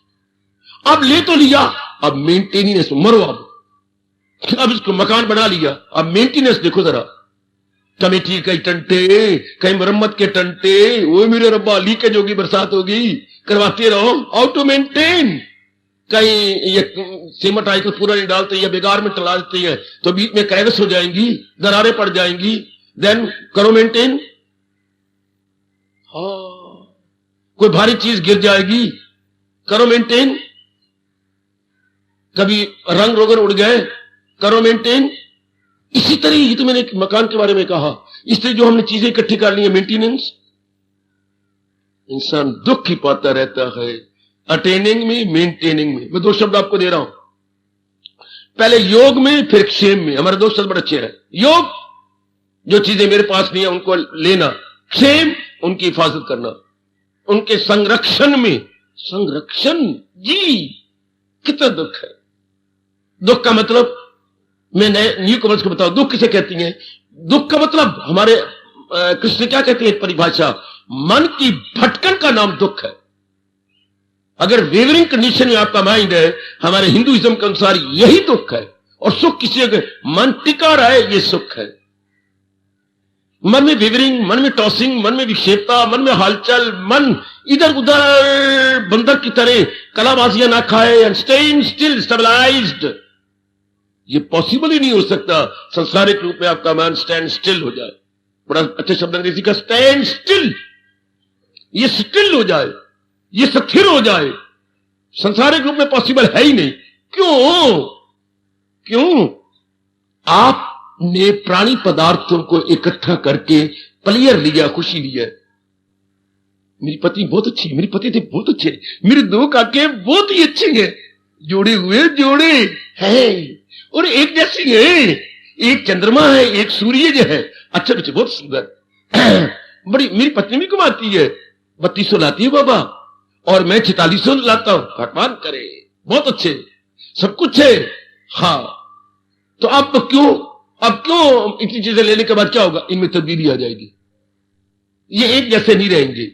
अब ले तो लिया, अब मेंटेनेंस, मरो अब इसको मकान बना लिया, अब मेंटेनेंस देखो जरा। कमेटी कई टंटे, कई मरम्मत के टंटे, वो मेरे रब्बा लीकेज होगी, बरसात होगी, करवाते रहो। How to maintain? कहीं ये सीमेंट आइकल पूरा नहीं डालते या बेकार में टला देती है तो बीच में क्रैक्स हो जाएंगी, दरारें पड़ जाएंगी, देन करो मेंटेन। हाँ, कोई भारी चीज गिर जाएगी, करो मेंटेन। कभी रंग रोगन उड़ गए, करो मेंटेन। इसी तरह ये तो मैंने एक मकान के बारे में कहा, इस तरह जो हमने चीजें इकट्ठी कर ली है, मेंटेनेंस। इंसान दुख ही पाता रहता है, अटेनिंग में, मेंटेनिंग में। मैं दो शब्द आपको दे रहा हूं, पहले योग में, फिर क्षेम में। हमारे दो शब्द बड़े अच्छे हैं। योग, जो चीजें मेरे पास नहीं है उनको लेना। क्षेम, उनकी हिफाजत करना, उनके संरक्षण में। संरक्षण जी, कितना दुख है। दुख का मतलब मैं न्यू कमर्स को बताऊं, दुख किसे कहती हैं? दुख का मतलब हमारे कृष्ण क्या कहते हैं परिभाषा? मन की भटकन का नाम दुख है। अगर वेवरिंग कंडीशन में आपका माइंड है, हमारे हिंदुइज्म के अनुसार यही दुख है। और सुख किसी, अगर मन टिका रहा है, ये सुख है। मन में वेवरिंग, मन में टॉसिंग, मन में विक्षेपता, मन में हलचल, मन इधर उधर बंदर की तरह कलाबाजियां ना खाए, एंड स्टेइंग स्टिल, स्टेबलाइज्ड, ये पॉसिबल ही नहीं हो सकता। संसारिक रूप में आपका मन स्टैंड स्टिल हो जाए। बड़ा अच्छे शब्द अंग्रेजी का, स्टैंड स्टिल, ये स्टिल हो जाए, ये स्थिर हो जाए। संसारिक रूप में पॉसिबल है ही नहीं। क्यों? क्यों? आपने प्राणी पदार्थों को इकट्ठा करके प्लेयर लिया, खुशी लिया। मेरी पत्नी बहुत अच्छी है, मेरे पति थे बहुत अच्छे, मेरे दो काके बहुत ही अच्छे हैं, जोड़े हुए जोड़े हैं और एक जैसी है। एक चंद्रमा है, एक सूर्य है, अच्छे बच्चे, बहुत सुंदर। बड़ी मेरी पत्नी भी कमाती है, 3200 लाती है बाबा, और मैं 4600 लाता हूं। भगवान करे, बहुत अच्छे, सब कुछ है। हाँ, तो अब क्यों इतनी चीजें लेने के बाद क्या होगा? इनमें तब्दीली आ जाएगी। ये एक जैसे नहीं रहेंगे।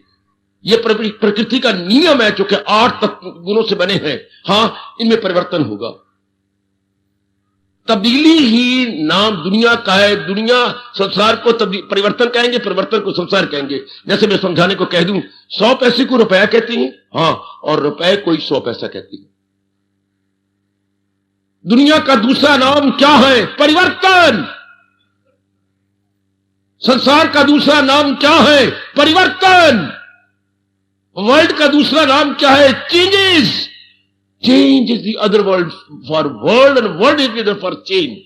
ये प्रकृति का नियम है, जो कि 8 तत्व गुणों से बने हैं। हाँ, इनमें परिवर्तन होगा। तब्दीली ही नाम दुनिया का है। दुनिया संसार को परिवर्तन कहेंगे, परिवर्तन को संसार कहेंगे। जैसे मैं समझाने को कह दूं, 100 पैसे को रुपया कहती हैं, हाँ, और रुपए को 100 पैसा कहती है। दुनिया का दूसरा नाम क्या है? परिवर्तन। संसार का दूसरा नाम क्या है? परिवर्तन। वर्ल्ड का दूसरा नाम क्या है? Changes. Change is the other word for world, and world is the other for change.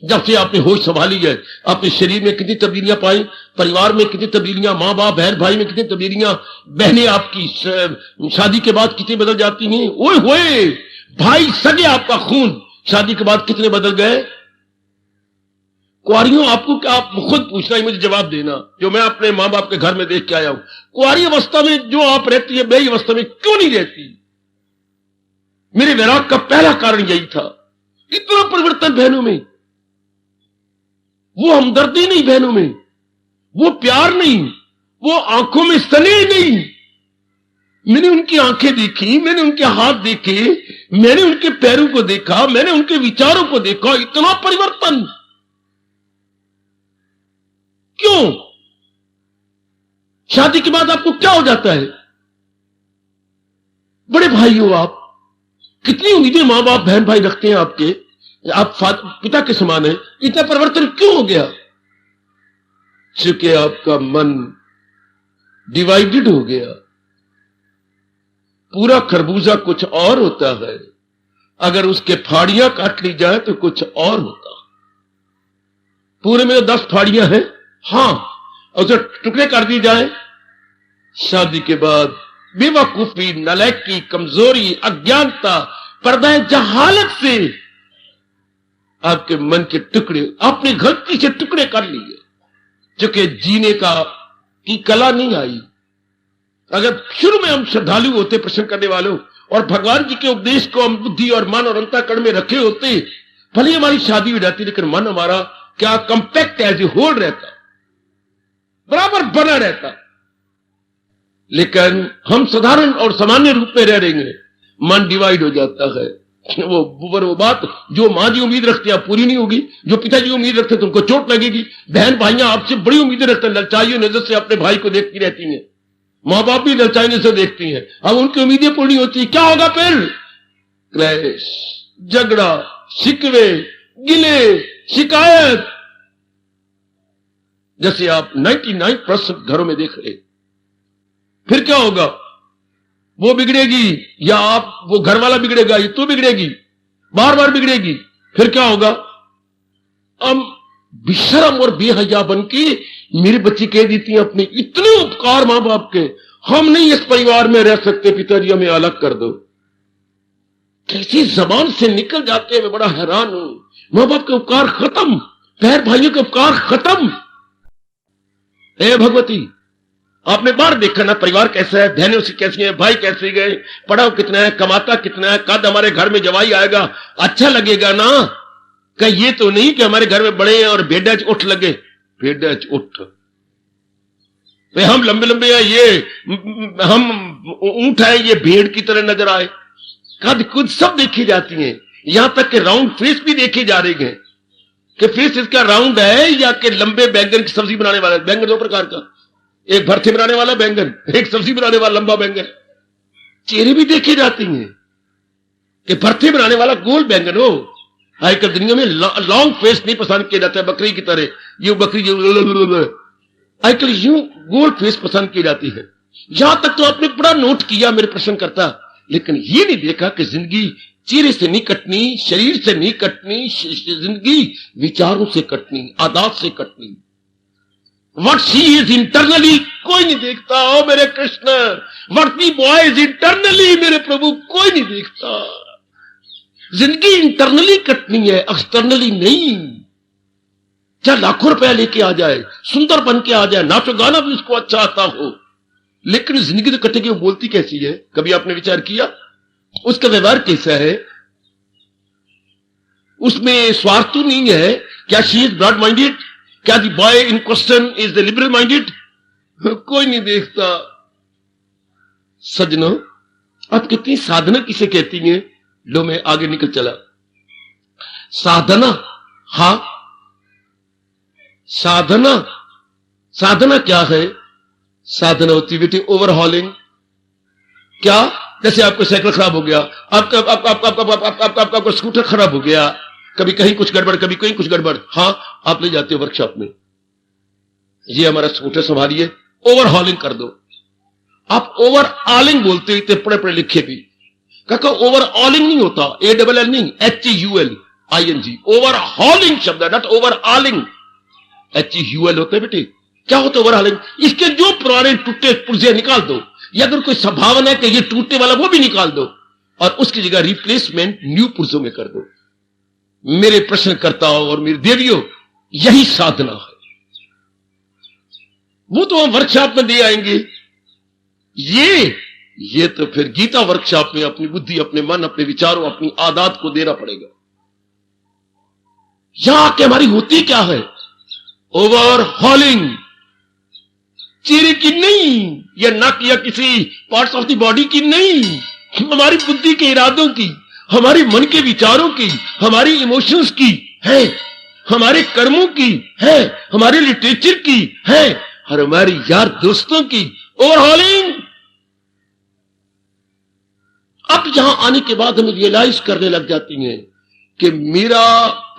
जब से आपने होश संभाली है, अपने शरीर में कितनी तब्दीलियां पाई, परिवार में कितनी तब्दीलियां, मां बाप बहन भाई में कितनी तब्दीलियां, बहनें आपकी शादी के बाद कितनी बदल जाती हैं। ओए होए, भाई सगे आपका खून शादी के बाद कितने बदल गए। कुआरियों, आपको क्या, आप खुद पूछना ही, मुझे जवाब देना, जो मैं अपने मां बाप के घर में देख के आया हूं। कुआरी अवस्था में जो आप रहती है, मेरी अवस्था में क्यों नहीं रहती? मेरे वैराग का पहला कारण यही था। इतना परिवर्तन बहनों में, वो हमदर्दी नहीं बहनों में, वो प्यार नहीं, वो आंखों में स्नेह नहीं। मैंने उनकी आंखें देखी, मैंने उनके हाथ देखे, मैंने उनके पैरों को देखा, मैंने उनके विचारों को देखा। इतना परिवर्तन क्यों? शादी के बाद आपको क्या हो जाता है? बड़े भाई हो आप, कितनी उम्मीदें मां बाप बहन भाई रखते हैं आपके, आप पिता के समान है। इतना परिवर्तन क्यों हो गया? चूंकि आपका मन डिवाइडेड हो गया। पूरा खरबूजा कुछ और होता है, अगर उसके फाड़ियां काट ली जाए तो कुछ और होता। पूरे में 10 फाड़ियां हैं, हाँ, उसे टुकड़े कर दी जाए, शादी के बाद बेवकूफी, नालायकी, कमजोरी, अज्ञानता, पर्दा जहालत से आपके मन के टुकड़े, आपने गलती से टुकड़े कर लिए, क्योंकि जीने की कला नहीं आई। अगर शुरू में हम श्रद्धालु होते, प्रश्न करने वालों, और भगवान जी के उपदेश को हम बुद्धि और मन और अंतःकरण में रखे होते, भले हमारी शादी हो जाती, लेकिन मन हमारा क्या कंपैक्ट एज ए होल रहता, बराबर बना रहता। लेकिन हम साधारण और सामान्य रूप में रह रहे हैं, मन डिवाइड हो जाता है। वो बात जो माँ जी उम्मीद रखते हैं पूरी नहीं होगी, जो पिताजी उम्मीद रखते हैं तुमको चोट लगेगी। बहन भाइयां आपसे बड़ी उम्मीदें रखते हैं, ललचाई नजर से अपने भाई को देखती रहती हैं, माँ बाप भी ललचाई नजर से देखती हैं। अब उनकी उम्मीदें पूरी होती, क्या होगा फिर? क्लेश, झगड़ा, शिकवे, गिले, शिकायत, जैसे आप 99% घरों में देख रहे। फिर क्या होगा? वो बिगड़ेगी या आप, वो घर वाला बिगड़ेगा या तू बिगड़ेगी, बार बार बिगड़ेगी। फिर क्या होगा? अब बेशरम और बेहया बन के मेरी बच्ची कह देती है अपने इतने उपकार मां बाप के, हम नहीं इस परिवार में रह सकते, पिताजी हमें अलग कर दो। कैसी जबान से निकल जाते हैं, मैं बड़ा हैरान हूं। मां बाप के उपकार खत्म, बहन भाइयों के उपकार खत्म। हे भगवती, आपने बाहर देखा ना परिवार कैसा है, बहनें उसकी कैसी हैं, भाई कैसे गए, पढ़ा कितना है, कमाता कितना है, कद हमारे घर में जवाई आएगा, अच्छा लगेगा ना। कहीं ये तो नहीं कि हमारे घर में बड़े हैं और भेड़च उठ लगे, भेड़च उठ, हम लंबे लंबे हैं, ये हम ऊंट है, ये भेड़ की तरह नजर आए। कद कुछ सब देखी जाती हैं, यहां तक कि राउंड फेस भी देखे जा रहे हैं कि फेस इसका राउंड है या कि लंबे बैंगन की सब्जी बनाने वाला। बैंगन दो प्रकार का, एक भरते बनाने वाला बैंगन, एक सब्जी बनाने वाला लंबा बैंगन। चेहरे भी देखे जाती हैं कि भरते बनाने वाला गोल बैंगन हो। आजकल दुनिया में लॉन्ग फेस नहीं पसंद किया जाता है, बकरी की तरह, ये बकरी आजकल यूं गोल फेस पसंद की जाती है। यहां तक तो आपने बड़ा नोट किया मेरे प्रश्न करता, लेकिन ये नहीं देखा कि जिंदगी चेहरे से नहीं कटनी, शरीर से नहीं कटनी, जिंदगी विचारों से कटनी, आदत से Katni. What she is internally कोई नहीं देखता। ओ मेरे Krishna, what the boy is internally मेरे प्रभु कोई नहीं देखता। जिंदगी इंटरनली कटनी है, एक्सटर्नली नहीं। चाहे लाखों रुपया लेके आ जाए, सुंदर बन के आ जाए, नाचो गाना भी उसको अच्छा आता हो, लेकिन जिंदगी तो कटेगी। वो बोलती कैसी है, कभी आपने विचार किया? उसका व्यवहार कैसा है? उसमें स्वार्थ तो नहीं है। क्या शी इज ब्रॉड माइंडेड? क्या the boy in question is the liberal minded? कोई नहीं देखता। सजनों, अब कितनी साधना किसे कहती है? लो मैं आगे निकल चला। साधना, हां साधना, साधना क्या है? साधना होती है बेटी ओवरहॉलिंग। क्या? जैसे आपको साइकिल खराब हो गया, आपका स्कूटर खराब हो गया, कभी कहीं कुछ गड़बड़, कभी कहीं कुछ गड़बड़, हां आप ले जाते हो वर्कशॉप में, ये हमारा स्कूटर संभालिए, ओवरहॉलिंग कर दो। आप ओवरऑलिंग बोलते हो, इतने पढ़े पढ़े लिखे भी। काका ओवरऑलिंग नहीं होता, ALL नहीं, HEULING, ओवरहॉलिंग शब्द है, नॉट ओवरऑलिंग। HEUL होता है बेटे। क्या होता है ओवरहॉलिंग? इसके जो पुराने टूटे पुर्जे निकाल दो, या अगर कोई संभावना है कि ये टूटने वाला वो भी निकाल दो और उसकी जगह रिप्लेसमेंट न्यू पुर्जों में कर दो। मेरे प्रश्नकर्ताओं और मेरी देवियों, यही साधना है। वो तो हम वर्कशॉप में दे आएंगे, ये तो फिर गीता वर्कशॉप में अपनी बुद्धि, अपने मन, अपने विचारों, अपनी आदत को देना पड़ेगा। यहां के हमारी होती क्या है? ओवरहॉलिंग। चेहरे की नहीं, या नक या किसी पार्ट्स ऑफ द बॉडी की नहीं, हमारी बुद्धि के इरादों की, हमारे मन के विचारों की, हमारी इमोशंस की है, हमारे कर्मों की है, हमारे लिटरेचर की है, और हमारे यार दोस्तों की। ओवरहॉलिंग। अब यहां आने के बाद हमें रियलाइज करने लग जाती हैं कि मेरा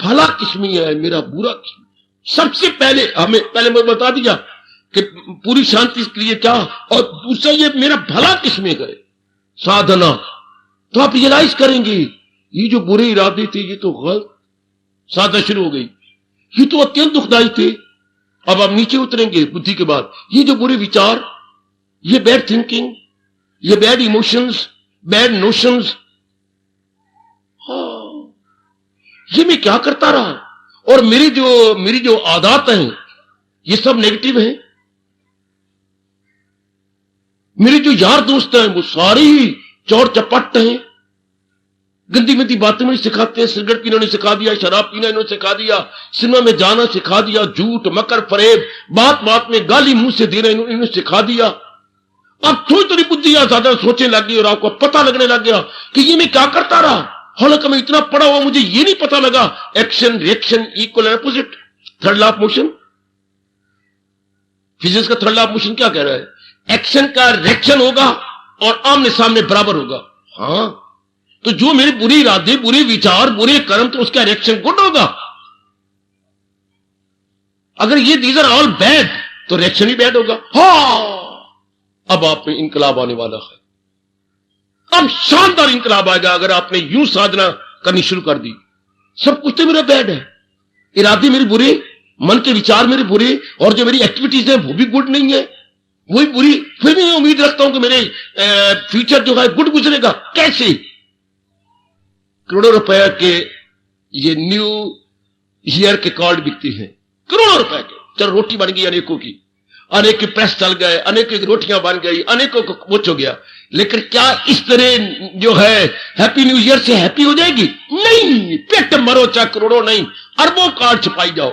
भला किस्मी है, मेरा बुरा किस्मी। सबसे पहले हमें मैं बता दिया कि पूरी शांति के लिए क्या, और दूसरा ये मेरा भला किसमें है, साधना। तो आप रियलाइज करेंगे ये जो बुरे इरादे थे ये तो गलत, साधना शुरू हो गई। ये तो अत्यंत दुखदायी थे। अब आप नीचे उतरेंगे बुद्धि के बाद, ये जो बुरे विचार, ये बैड थिंकिंग, ये बैड इमोशंस, बैड नोशंस, ये मैं क्या करता रहा, और मेरी जो आदत है ये सब नेगेटिव है। मेरे जो यार दोस्त हैं वो सारे ही चौड़ चपट हैं, गंदी मंदी बातें मुझे सिखाते हैं। सिगरेट पीना इन्होंने सिखा दिया, शराब पीना इन्होंने सिखा दिया, सिनेमा में जाना सिखा दिया, झूठ मकर फरेब, बात बात में गाली मुंह से देना इन्होंने सिखा दिया। अब थोड़ी थोड़ी बुद्धि ज्यादा सोचने लग गई और आपको पता लगने लग गया कि ये मैं क्या करता रहा। हालांकि मैं इतना पढ़ा हुआ, मुझे ये नहीं पता लगा action reaction equal and opposite. Third law of motion, physics का थर्ड लॉ ऑफ मोशन क्या कह रहा है? एक्शन का रिएक्शन होगा और आमने सामने बराबर होगा। हां, तो जो मेरे बुरी इरादे, बुरे विचार, बुरे कर्म, तो उसका रिएक्शन गुड होगा। अगर ये दीज आर ऑल बैड तो रिएक्शन भी बैड होगा। अब आप में इनकलाब आने वाला है। अब शानदार इनकलाब आएगा अगर आपने यूं साधना करनी शुरू कर दी। सब कुछ तो मेरा बैड है, इरादे मेरे बुरे, मन के विचार मेरे बुरे, और जो मेरी एक्टिविटीज है वो भी गुड नहीं है, वही बुरी। फिर भी मैं उम्मीद रखता हूं कि मेरे फ्यूचर जो है गुड गुजरेगा। कैसे? करोड़ों रुपए के ये न्यू ईयर के कार्ड बिकते हैं, करोड़ों रुपए के। चलो रोटी बन गई अनेकों की, अनेक के प्रेस चल गए, अनेकों की रोटियां बन गई, अनेकों को कुछ हो गया, लेकिन क्या इस तरह जो है हैप्पी न्यू ईयर से हैप्पी हो जाएगी? नहीं। पेट मरो चाहे करोड़ों नहीं, अरबों कार्ड छपाई जाओ,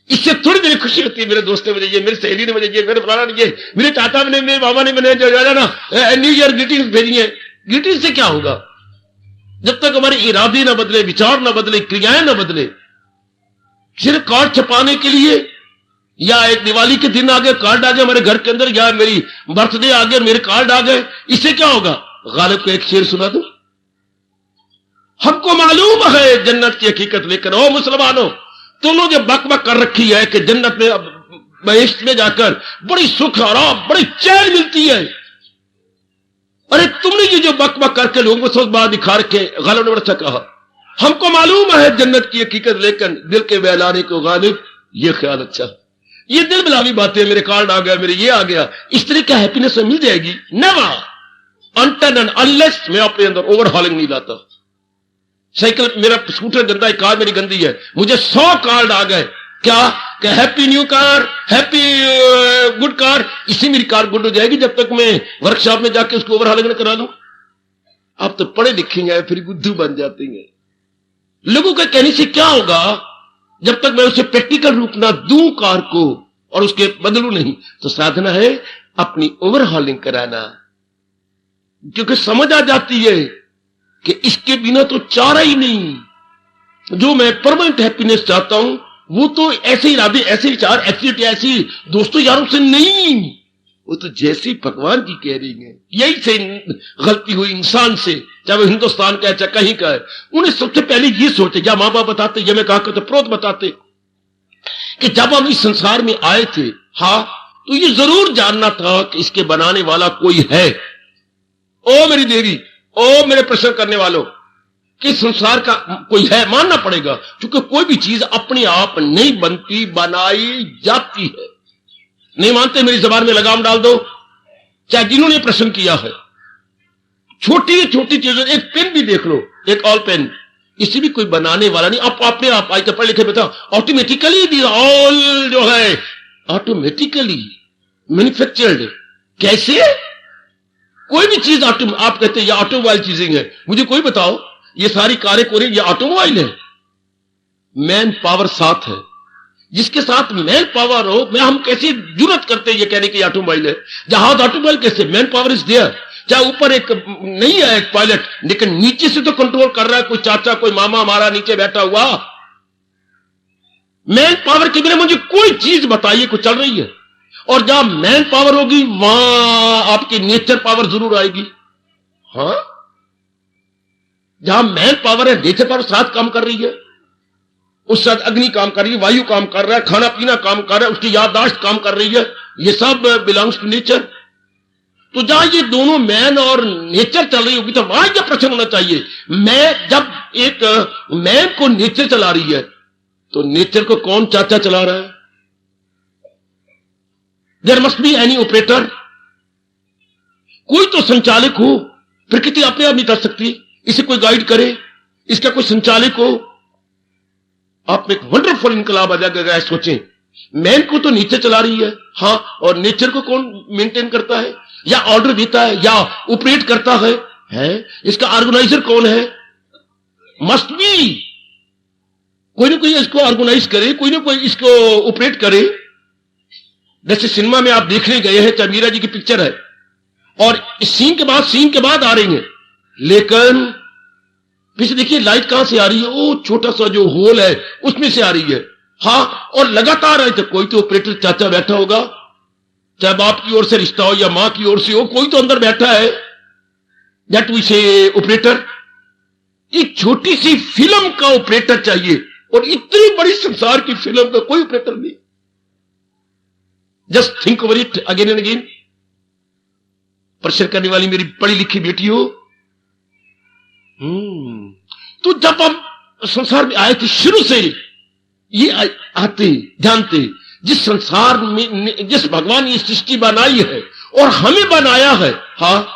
इससे थोड़ी देर खुशी होती है। मेरे दोस्तों ने मुझे ये, मेरी सहेली ने मुझे ये, मेरे फलाना ने ये, मेरे चाचा ने, मेरे मामा ने मैंने जो ना न्यू ईयर ग्रीटिंग्स भेजी है। ग्रीटिंग से क्या होगा? जब तक हमारे इरादे ना बदले, विचार ना बदले, क्रियाएं ना बदले। सिर्फ कार्ड छपाने के लिए, या एक दिवाली के दिन आ गए कार्ड आ गए हमारे घर के अंदर, या मेरी बर्थडे आ गए मेरे कार्ड आ गए, इससे क्या होगा? गालिब को एक शेर सुना दो। हमको मालूम है जन्नत की हकीकत, लेकिन ओ मुसलमानों, तुमने जो बक कर रखी है कि जन्नत में, बहिश्त में जाकर बड़ी सुख आराम, बड़ी चैन मिलती है। अरे तुमने ये जो बक करके लोगों को सोच बात दिखा रखे। गालिब ने बड़ा अच्छा कहा, हमको मालूम है जन्नत की हकीकत, लेकिन दिल के बहलाने को गालिब ये ख्याल अच्छा। ये दिल बिलावी बातें, मेरे कार्ड आ गया, मेरे ये आ गया, इस तरह का हैप्पीनेस मिल जाएगी? नेवर, अनटिल एंड अनलेस मैं अपने अंदर ओवरहॉलिंग नहीं लाता। साइकिल, मेरा स्कूटर गंदा है, कार मेरी गंदी है, मुझे 100 कार्ड आ गए, क्या कि happy new car, happy good car, इसी मेरी कार गुड हो जाएगी जब तक मैं वर्कशॉप में जाके उसको ओवरहॉलिंग करा लूं। आप तो पढ़े लिखे हैं, फिर बुद्धू बन जाते हैं। लोगों के कहने से क्या होगा? जब तक मैं उसे प्रैक्टिकल रूप ना दूं कार को और उसके बदलू नहीं, तो साधना है अपनी ओवरहॉलिंग कराना, क्योंकि समझ आ जाती है कि इसके बिना तो चारा ही नहीं। जो मैं परमानेंट हैप्पीनेस चाहता हूं वो तो ऐसे इरादे, ऐसे विचार, एक्टिविटी ऐसी दोस्तों यारों से नहीं, वो तो जैसी भगवान की कह रही है। यही से गलती हुई इंसान से, चाहे वो हिंदुस्तान का है चाहे कहीं का है। उन्हें सबसे पहले ये सोचे, या माँ बाप बताते, या मैं कहा करता प्रोत बताते, कि जब हम इस संसार में आए थे, हाँ, तो ये जरूर जानना था कि इसके बनाने वाला कोई है। ओ मेरी देवी, ओ मेरे प्रश्न करने वालों, कि संसार का कोई है, मानना पड़ेगा, क्योंकि कोई भी चीज अपने आप नहीं बनती, बनाई जाती है। नहीं मानते, मेरी जबान में लगाम डाल दो, चाहे जिन्होंने प्रश्न किया है। छोटी छोटी चीजों, एक पेन भी देख लो, एक ऑल पेन, इसे भी कोई बनाने वाला नहीं, आप अपने आप आज पढ़ लिखे बताओ, ऑटोमेटिकली दी ऑल जो है ऑटोमेटिकली मैन्युफैक्चर्ड। कैसे? कोई भी चीज आप कहते हैं ये ऑटोमोबाइल चीजें हैं, मुझे कोई बताओ ये सारी कारें कोरें ये ऑटोमोबाइल है? मैन पावर साथ है, जिसके साथ मैन पावर हो, मैं हम कैसे जुर्रत करते हैं ये कहने की ऑटोमोबाइल है? जहाज ऑटोमोबाइल कैसे? Man power is there. चाहे ऊपर एक नहीं है एक पायलट, लेकिन नीचे से तो कंट्रोल कर रहा है कोई चाचा, कोई मामा हमारा नीचे बैठा हुआ। मैन पावर के बिना मुझे कोई चीज बताइए कोई चल रही है। और जहां मैन पावर होगी वहां आपकी नेचर पावर जरूर आएगी। हाँ, जहां मैन पावर है नेचर पावर साथ काम कर रही है, उस साथ अग्नि काम कर रही है, वायु काम कर रहा है, खाना पीना काम कर रहा है, उसकी याददाश्त काम कर रही है, ये सब बिलोंग्स टू नेचर। तो जहां ये दोनों मैन और नेचर चल रही होगी तो वहां यह प्रश्न होना चाहिए, मैं जब एक मैन को नेचर चला रही है तो नेचर को कौन चाचा चला रहा है? There must be any operator, कोई तो संचालक हो। प्रकृति अपने आप नहीं कर सकती, इसे कोई गाइड करे, इसका कोई संचालक हो। आप में एक वंडरफुल इनकलाब आ जाएगा अगर सोचें, मैन को तो नेचर चला रही है, हाँ, और नेचर को कौन मेंटेन करता है या ऑर्डर देता है या ऑपरेट करता है? इसका ऑर्गेनाइजर कौन है? मस्ट बी कोई ना कोई इसको ऑर्गेनाइज करे, कोई ना कोई इसको ऑपरेट करे। जैसे सिनेमा में आप देखने गए हैं, चाहे मीरा जी की पिक्चर है और सीन के बाद आ रही है, लेकिन पीछे देखिए लाइट कहां से आ रही है, वो छोटा सा जो होल है उसमें से आ रही है। हाँ, और लगातार है, तो कोई तो ऑपरेटर चाचा बैठा होगा, चाहे बाप की ओर से रिश्ता हो या मां की ओर से हो, कोई तो अंदर बैठा है, दैट वी से ऑपरेटर। एक छोटी सी फिल्म का ऑपरेटर चाहिए, और इतनी बड़ी संसार की फिल्म का कोई ऑपरेटर नहीं। Just think over it again and again. Pressure करने वाली मेरी पढ़ी लिखी बेटी हो, तो जब हम संसार में आए थे, शुरू से ये आते जानते, जिस संसार में जिस भगवान ने सृष्टि बनाई है और हमें बनाया है, हाँ,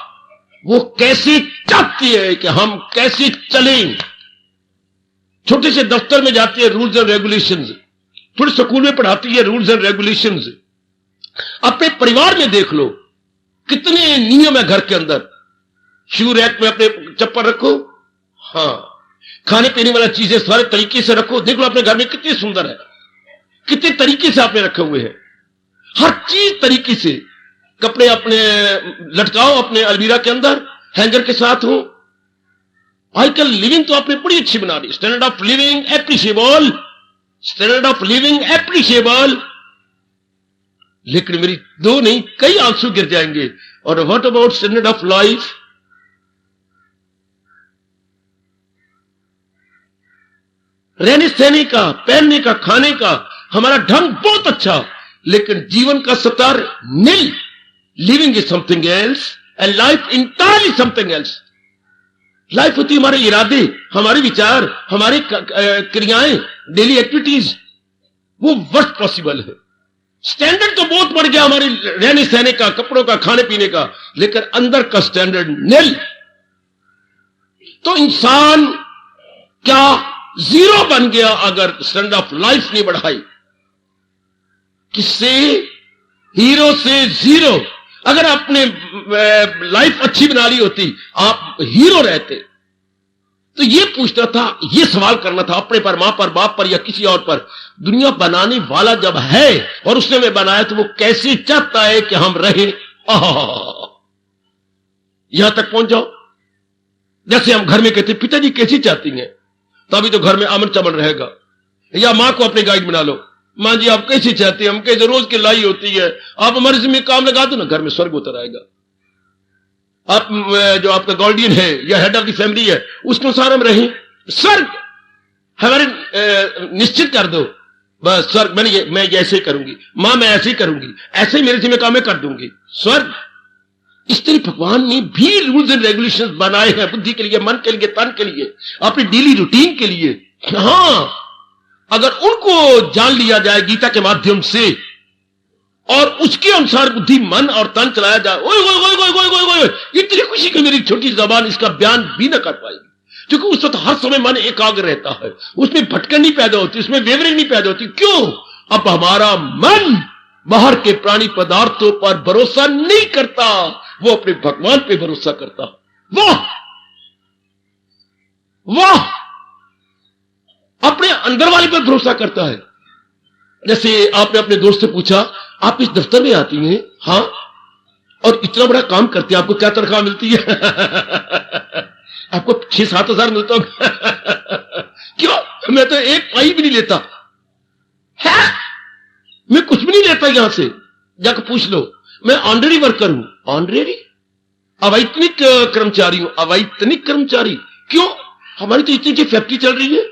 वो कैसे चाहती है कि हम कैसे चलें। छोटे से दफ्तर में जाती है, रूल्स एंड रेगुलेशंस, थोड़े स्कूल में पढ़ाती है रूल्स एंड रेगुलेशंस। अपने परिवार में देख लो कितने नियम है घर के अंदर। शू रैक में अपने चप्पल रखो, हाँ, खाने पीने वाला चीजें सारे तरीके से रखो। देख लो अपने घर में कितनी सुंदर है, कितने तरीके से आपने रखे हुए हैं, हर चीज तरीके से। कपड़े अपने लटकाओ अपने अलमीरा के अंदर, हैंगर के साथ हो। आजकल लिविंग तो आपने बड़ी अच्छी बना दी, standard of living appreciable, standard of living appreciable. लेकिन मेरी दो नहीं कई आंसू गिर जाएंगे। और what about standard of life? रहने सहने का, पहनने का, खाने का हमारा ढंग बहुत अच्छा, लेकिन जीवन का स्तर nil. Living is something else and life entirely something else. Life होती है हमारे इरादे, हमारे विचार, हमारी क्रियाएं, डेली एक्टिविटीज, वो वर्स्ट पॉसिबल है। स्टैंडर्ड तो बहुत बढ़ गया हमारे रहने सहने का, कपड़ों का, खाने पीने का, लेकिन अंदर का स्टैंडर्ड नील। तो इंसान क्या जीरो बन गया अगर स्टैंडर्ड ऑफ लाइफ नहीं बढ़ाई। किससे? हीरो से जीरो। अगर आपने लाइफ अच्छी बना ली होती, आप हीरो रहते। तो ये पूछना था, ये सवाल करना था अपने पर, मां पर, बाप पर या किसी और पर, दुनिया बनाने वाला जब है और उसने हमें बनाया, तो वो कैसे चाहता है कि हम रहे। यहां तक पहुंच जाओ। जैसे हम घर में कहते पिताजी कैसी चाहती हैं, तो अभी तो घर में अमन चमन रहेगा। या मां को अपने गाइड बना लो, मां जी आप कैसी चाहती हैं, हम कैसे रोज की लाई होती है, आप हमारे जिम्मे काम लगा दो ना, घर में स्वर्ग उतर आएगा। आप जो आपका गार्डियन है या हेड ऑफ द फैमिली है, उसके अनुसार हम रहें, स्वर्ग हमारे निश्चित कर दो। बस स्वर्ग मैं ऐसे करूंगी, मां मैं ऐसे ही करूंगी, ऐसे ही मेरे जिम्मे काम मैं कर दूंगी, स्वर्ग। इस तरह भगवान ने भी रूल्स एंड रेगुलेशंस बनाए हैं, बुद्धि के लिए, मन के लिए, तन के लिए, अपनी डेली रूटीन के लिए। हाँ, अगर उनको जान लिया जाए गीता के माध्यम से और उसके अनुसार बुद्धि, मन और तन चलाया जाए, ओए ओए ओए ओए ओए ओए ओए, इतनी खुशी कि मेरी छोटी जबान इसका बयान भी न कर पाएगी। क्योंकि उस वक्त हर समय मन एकाग्र रहता है, उसमें भटकन नहीं पैदा होती, उसमें वेवरिंग नहीं पैदा होती। क्यों? अब हमारा मन बाहर के प्राणी पदार्थों पर भरोसा नहीं करता, वो अपने भगवान पे भरोसा करता। वाह वाह, अपने अंदर वाले पर भरोसा करता है। जैसे आपने अपने दोस्त से पूछा, आप इस दफ्तर में आती हैं, हाँ, और इतना बड़ा काम करती हैं, आपको क्या तनख्वाह मिलती है? आपको 6-7 हजार मिलता होगा। क्यों? मैं तो एक पाई भी नहीं लेता है, मैं कुछ भी नहीं लेता यहां से, जाकर पूछ लो। मैं ऑनरेरी वर्कर हूं। ऑनरेरी? अवैतनिक कर्मचारी हूं। अवैतनिक कर्मचारी? क्यों? हमारी तो इतनी फैक्ट्री चल रही है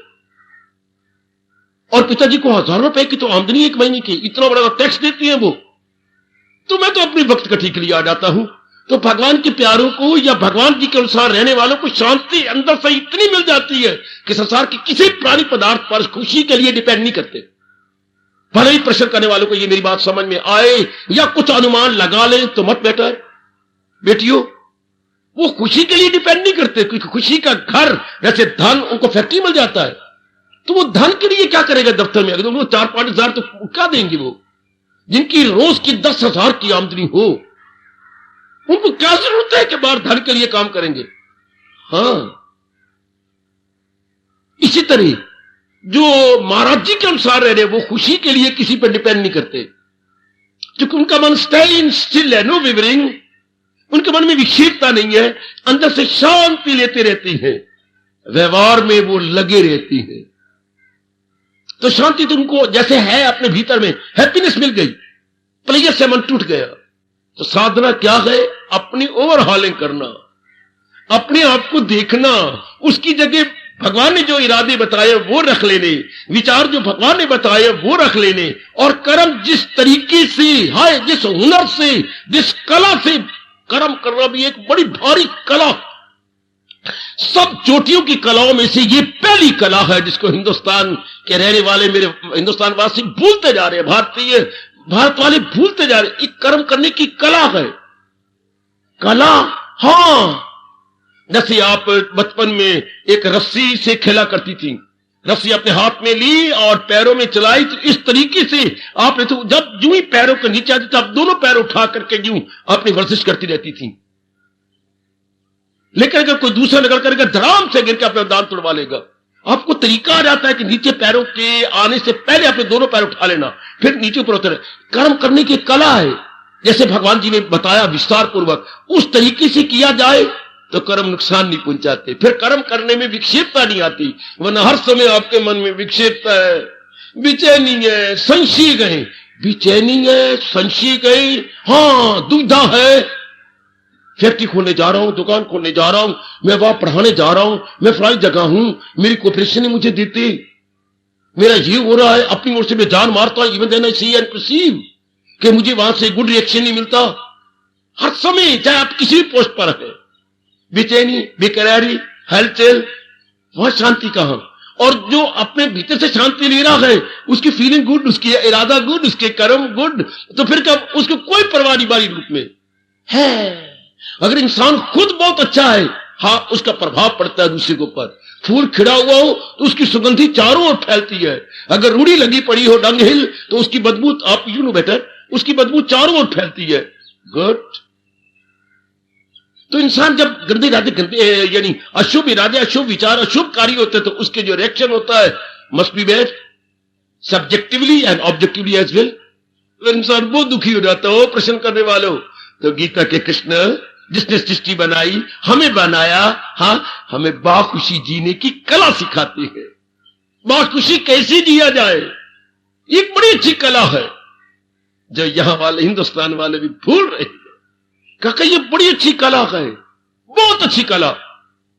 और पिताजी को 1000 रुपए की तो आमदनी एक महीने की, इतना बड़ा टैक्स देती है वो। तो मैं तो अपनी वक्त कटी के लिए आ जाता हूं। तो भगवान के प्यारों को या भगवान जी के अनुसार रहने वालों को शांति अंदर से इतनी मिल जाती है कि संसार के किसी प्राणी पदार्थ पर खुशी के लिए डिपेंड नहीं करते। भले ही प्रेशर करने वालों को ये मेरी बात समझ में आए या कुछ अनुमान लगा लें तो मत बेटर बेटियों, वो खुशी के लिए डिपेंड नहीं करते, क्योंकि खुशी का घर, जैसे धन, उनको फैक्ट्री मिल जाता है, तो वो धन के लिए क्या करेगा दफ्तर में? अगर वो 4-5 हजार तो क्या देंगे? वो जिनकी रोज की 10,000 की आमदनी हो, उनको क्या जरूरत है कि बाहर धन के लिए काम करेंगे? हाँ, इसी तरह जो महाराज जी के अनुसार रह रहे, वो खुशी के लिए किसी पर डिपेंड नहीं करते, क्योंकि उनका मन स्टिल है, नो विवरिंग। उनके मन में विक्षेपता नहीं है, अंदर से शांति लेते रहते हैं। व्यवहार में वो लगे रहती हैं। तो शांति तो उनको जैसे है अपने भीतर में हैप्पीनेस मिल गई, प्लेजर से मन टूट गया। तो साधना क्या है? अपनी ओवरहॉलिंग करना, अपने आप को देखना, उसकी जगह भगवान ने जो इरादे बताए वो रख लेने, विचार जो भगवान ने बताए वो रख लेने, और कर्म जिस तरीके से, हाय जिस हुनर से, जिस कला से कर्म करना भी एक बड़ी भारी कला, सब चोटियों की कलाओं में से ये पहली कला है जिसको हिंदुस्तान के रहने वाले मेरे हिंदुस्तान वासी भूलते जा रहे हैं, भारत वाले भूलते जा रहे हैं। एक कर्म करने की कला है। कला, हां, जैसे आप बचपन में एक रस्सी से खेला करती थी, रस्सी अपने हाथ में ली और पैरों में चलाई, तो इस तरीके से आपने, तो जब यूं ही पैरों के नीचे आती तो आप दोनों पैर उठा करके यूं अपनी वर्जिश करती रहती थी। लेकिन अगर कोई दूसरा निकल करके धड़ाम से गिर के अपना दांत तोड़वा लेगा, आपको तरीका आ जाता है कि नीचे पैरों के आने से पहले अपने दोनों पैर उठा लेना, फिर नीचे ऊपर उतरे। कर्म करने की कला है, जैसे भगवान जी ने बताया विस्तार पूर्वक, उस तरीके से किया जाए तो कर्म नुकसान नहीं पहुंचाते, फिर कर्म करने में विक्षेपता नहीं आती। वरना हर समय आपके मन में विक्षेपता है, बेचैनी है, संशय गए, बेचैनी है, संशय गए, हां दुविधा है। फैक्ट्री खोलने जा रहा हूं, दुकान खोलने जा रहा हूं, मैं वहां पढ़ाने जा रहा हूं, मैं फलाई जगह हूं, मेरी कॉर्पोरेशन नहीं मुझे देती, मेरा ये हो रहा है, अपनी ओर से मैं जान मारता हूं, even then I see and perceive कि मुझे वहां से गुड रिएक्शन नहीं मिलता। हर समय चाहे आप किसी भी पोस्ट पर है, बेचैनी, बेकरारी, हलचल, वहां शांति कहां? और जो अपने भीतर से शांति ले रहा है, उसकी फीलिंग गुड, उसकी इरादा गुड, उसके कर्म गुड, तो फिर कब उसको कोई परवाह नहीं बारी रूप में है। अगर इंसान खुद बहुत अच्छा है, हाँ, उसका प्रभाव पड़ता है दूसरे के ऊपर। फूल खिड़ा हुआ हो तो उसकी सुगंधी चारों ओर फैलती है। अगर रूढ़ी लगी पड़ी हो डंगहिल, तो उसकी बदबू, आप यू नो बेटर, उसकी बदबू चारों ओर फैलती है। गुड। तो इंसान जब गंदे इरादे, यानी अशुभ इरादे, अशुभ विचार, अशुभ कार्य होते हैं, तो उसके जो रिएक्शन होता है must be bad, subjectively and objectively as well. इंसान बहुत दुखी हो जाता हो प्रश्न करने वालों। तो गीता के कृष्ण, जिसने सृष्टि बनाई, हमें बनाया, हाँ, हमें बाखुशी जीने की कला सिखाती है। बाखुशी कैसे जिया जाए, एक बड़ी अच्छी कला है जो यहां वाले हिंदुस्तान वाले भी भूल रहे हैं। काका ये बड़ी अच्छी कला है, बहुत अच्छी कला।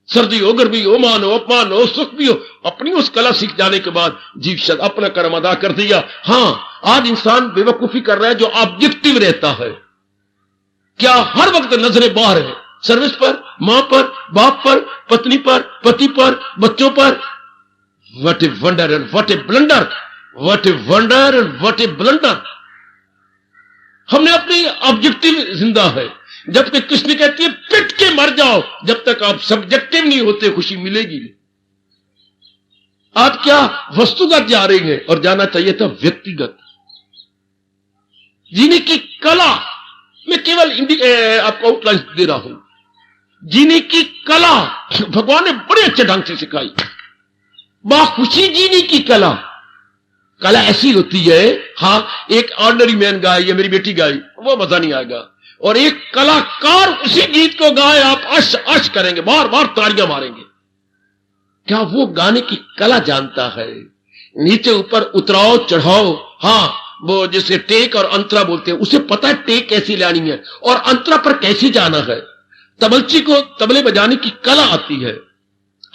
सर्दी हो, गर्मी हो, मान हो, अपमान हो, सुख भी हो, अपनी उस कला सीख जाने के बाद जीव शब्द अपना कर्म अदा कर दिया। हां, आज इंसान बेवकूफी कर रहा है जो ऑब्जेक्टिव रहता है। क्या हर वक्त नजरें बाहर है, सर्विस पर, मां पर, बाप पर, पत्नी पर, पति पर, बच्चों पर। What a wonder and what A blunder, what a wonder and what A blunder. हमने अपनी ऑब्जेक्टिव जिंदा है, जबकि कृष्ण कहती है पिट के मर जाओ, जब तक आप सब्जेक्टिव नहीं होते खुशी मिलेगी नहीं। आप क्या वस्तुगत जा रहे हैं, और जाना चाहिए था व्यक्तिगत जीने की कला। मैं केवल आपको आउटलाइन दे रहा हूं। जीने की कला भगवान ने बड़े अच्छे ढंग से सिखाई। बाखुशी जीने की कला, कला ऐसी होती है, हां, एक ऑर्डिनरी मैन गाए या मेरी बेटी गाई, वो मजा नहीं आएगा। और एक कलाकार उसी गीत को गाए, आप अश अश करेंगे, बार बार तालियां मारेंगे। क्या वो गाने की कला जानता है? नीचे ऊपर उतराव चढ़ाओ, हां, वो जैसे टेक और अंतरा बोलते हैं, उसे पता है टेक कैसी लानी है और अंतरा पर कैसे जाना है। तबलची को तबले बजाने की कला आती है,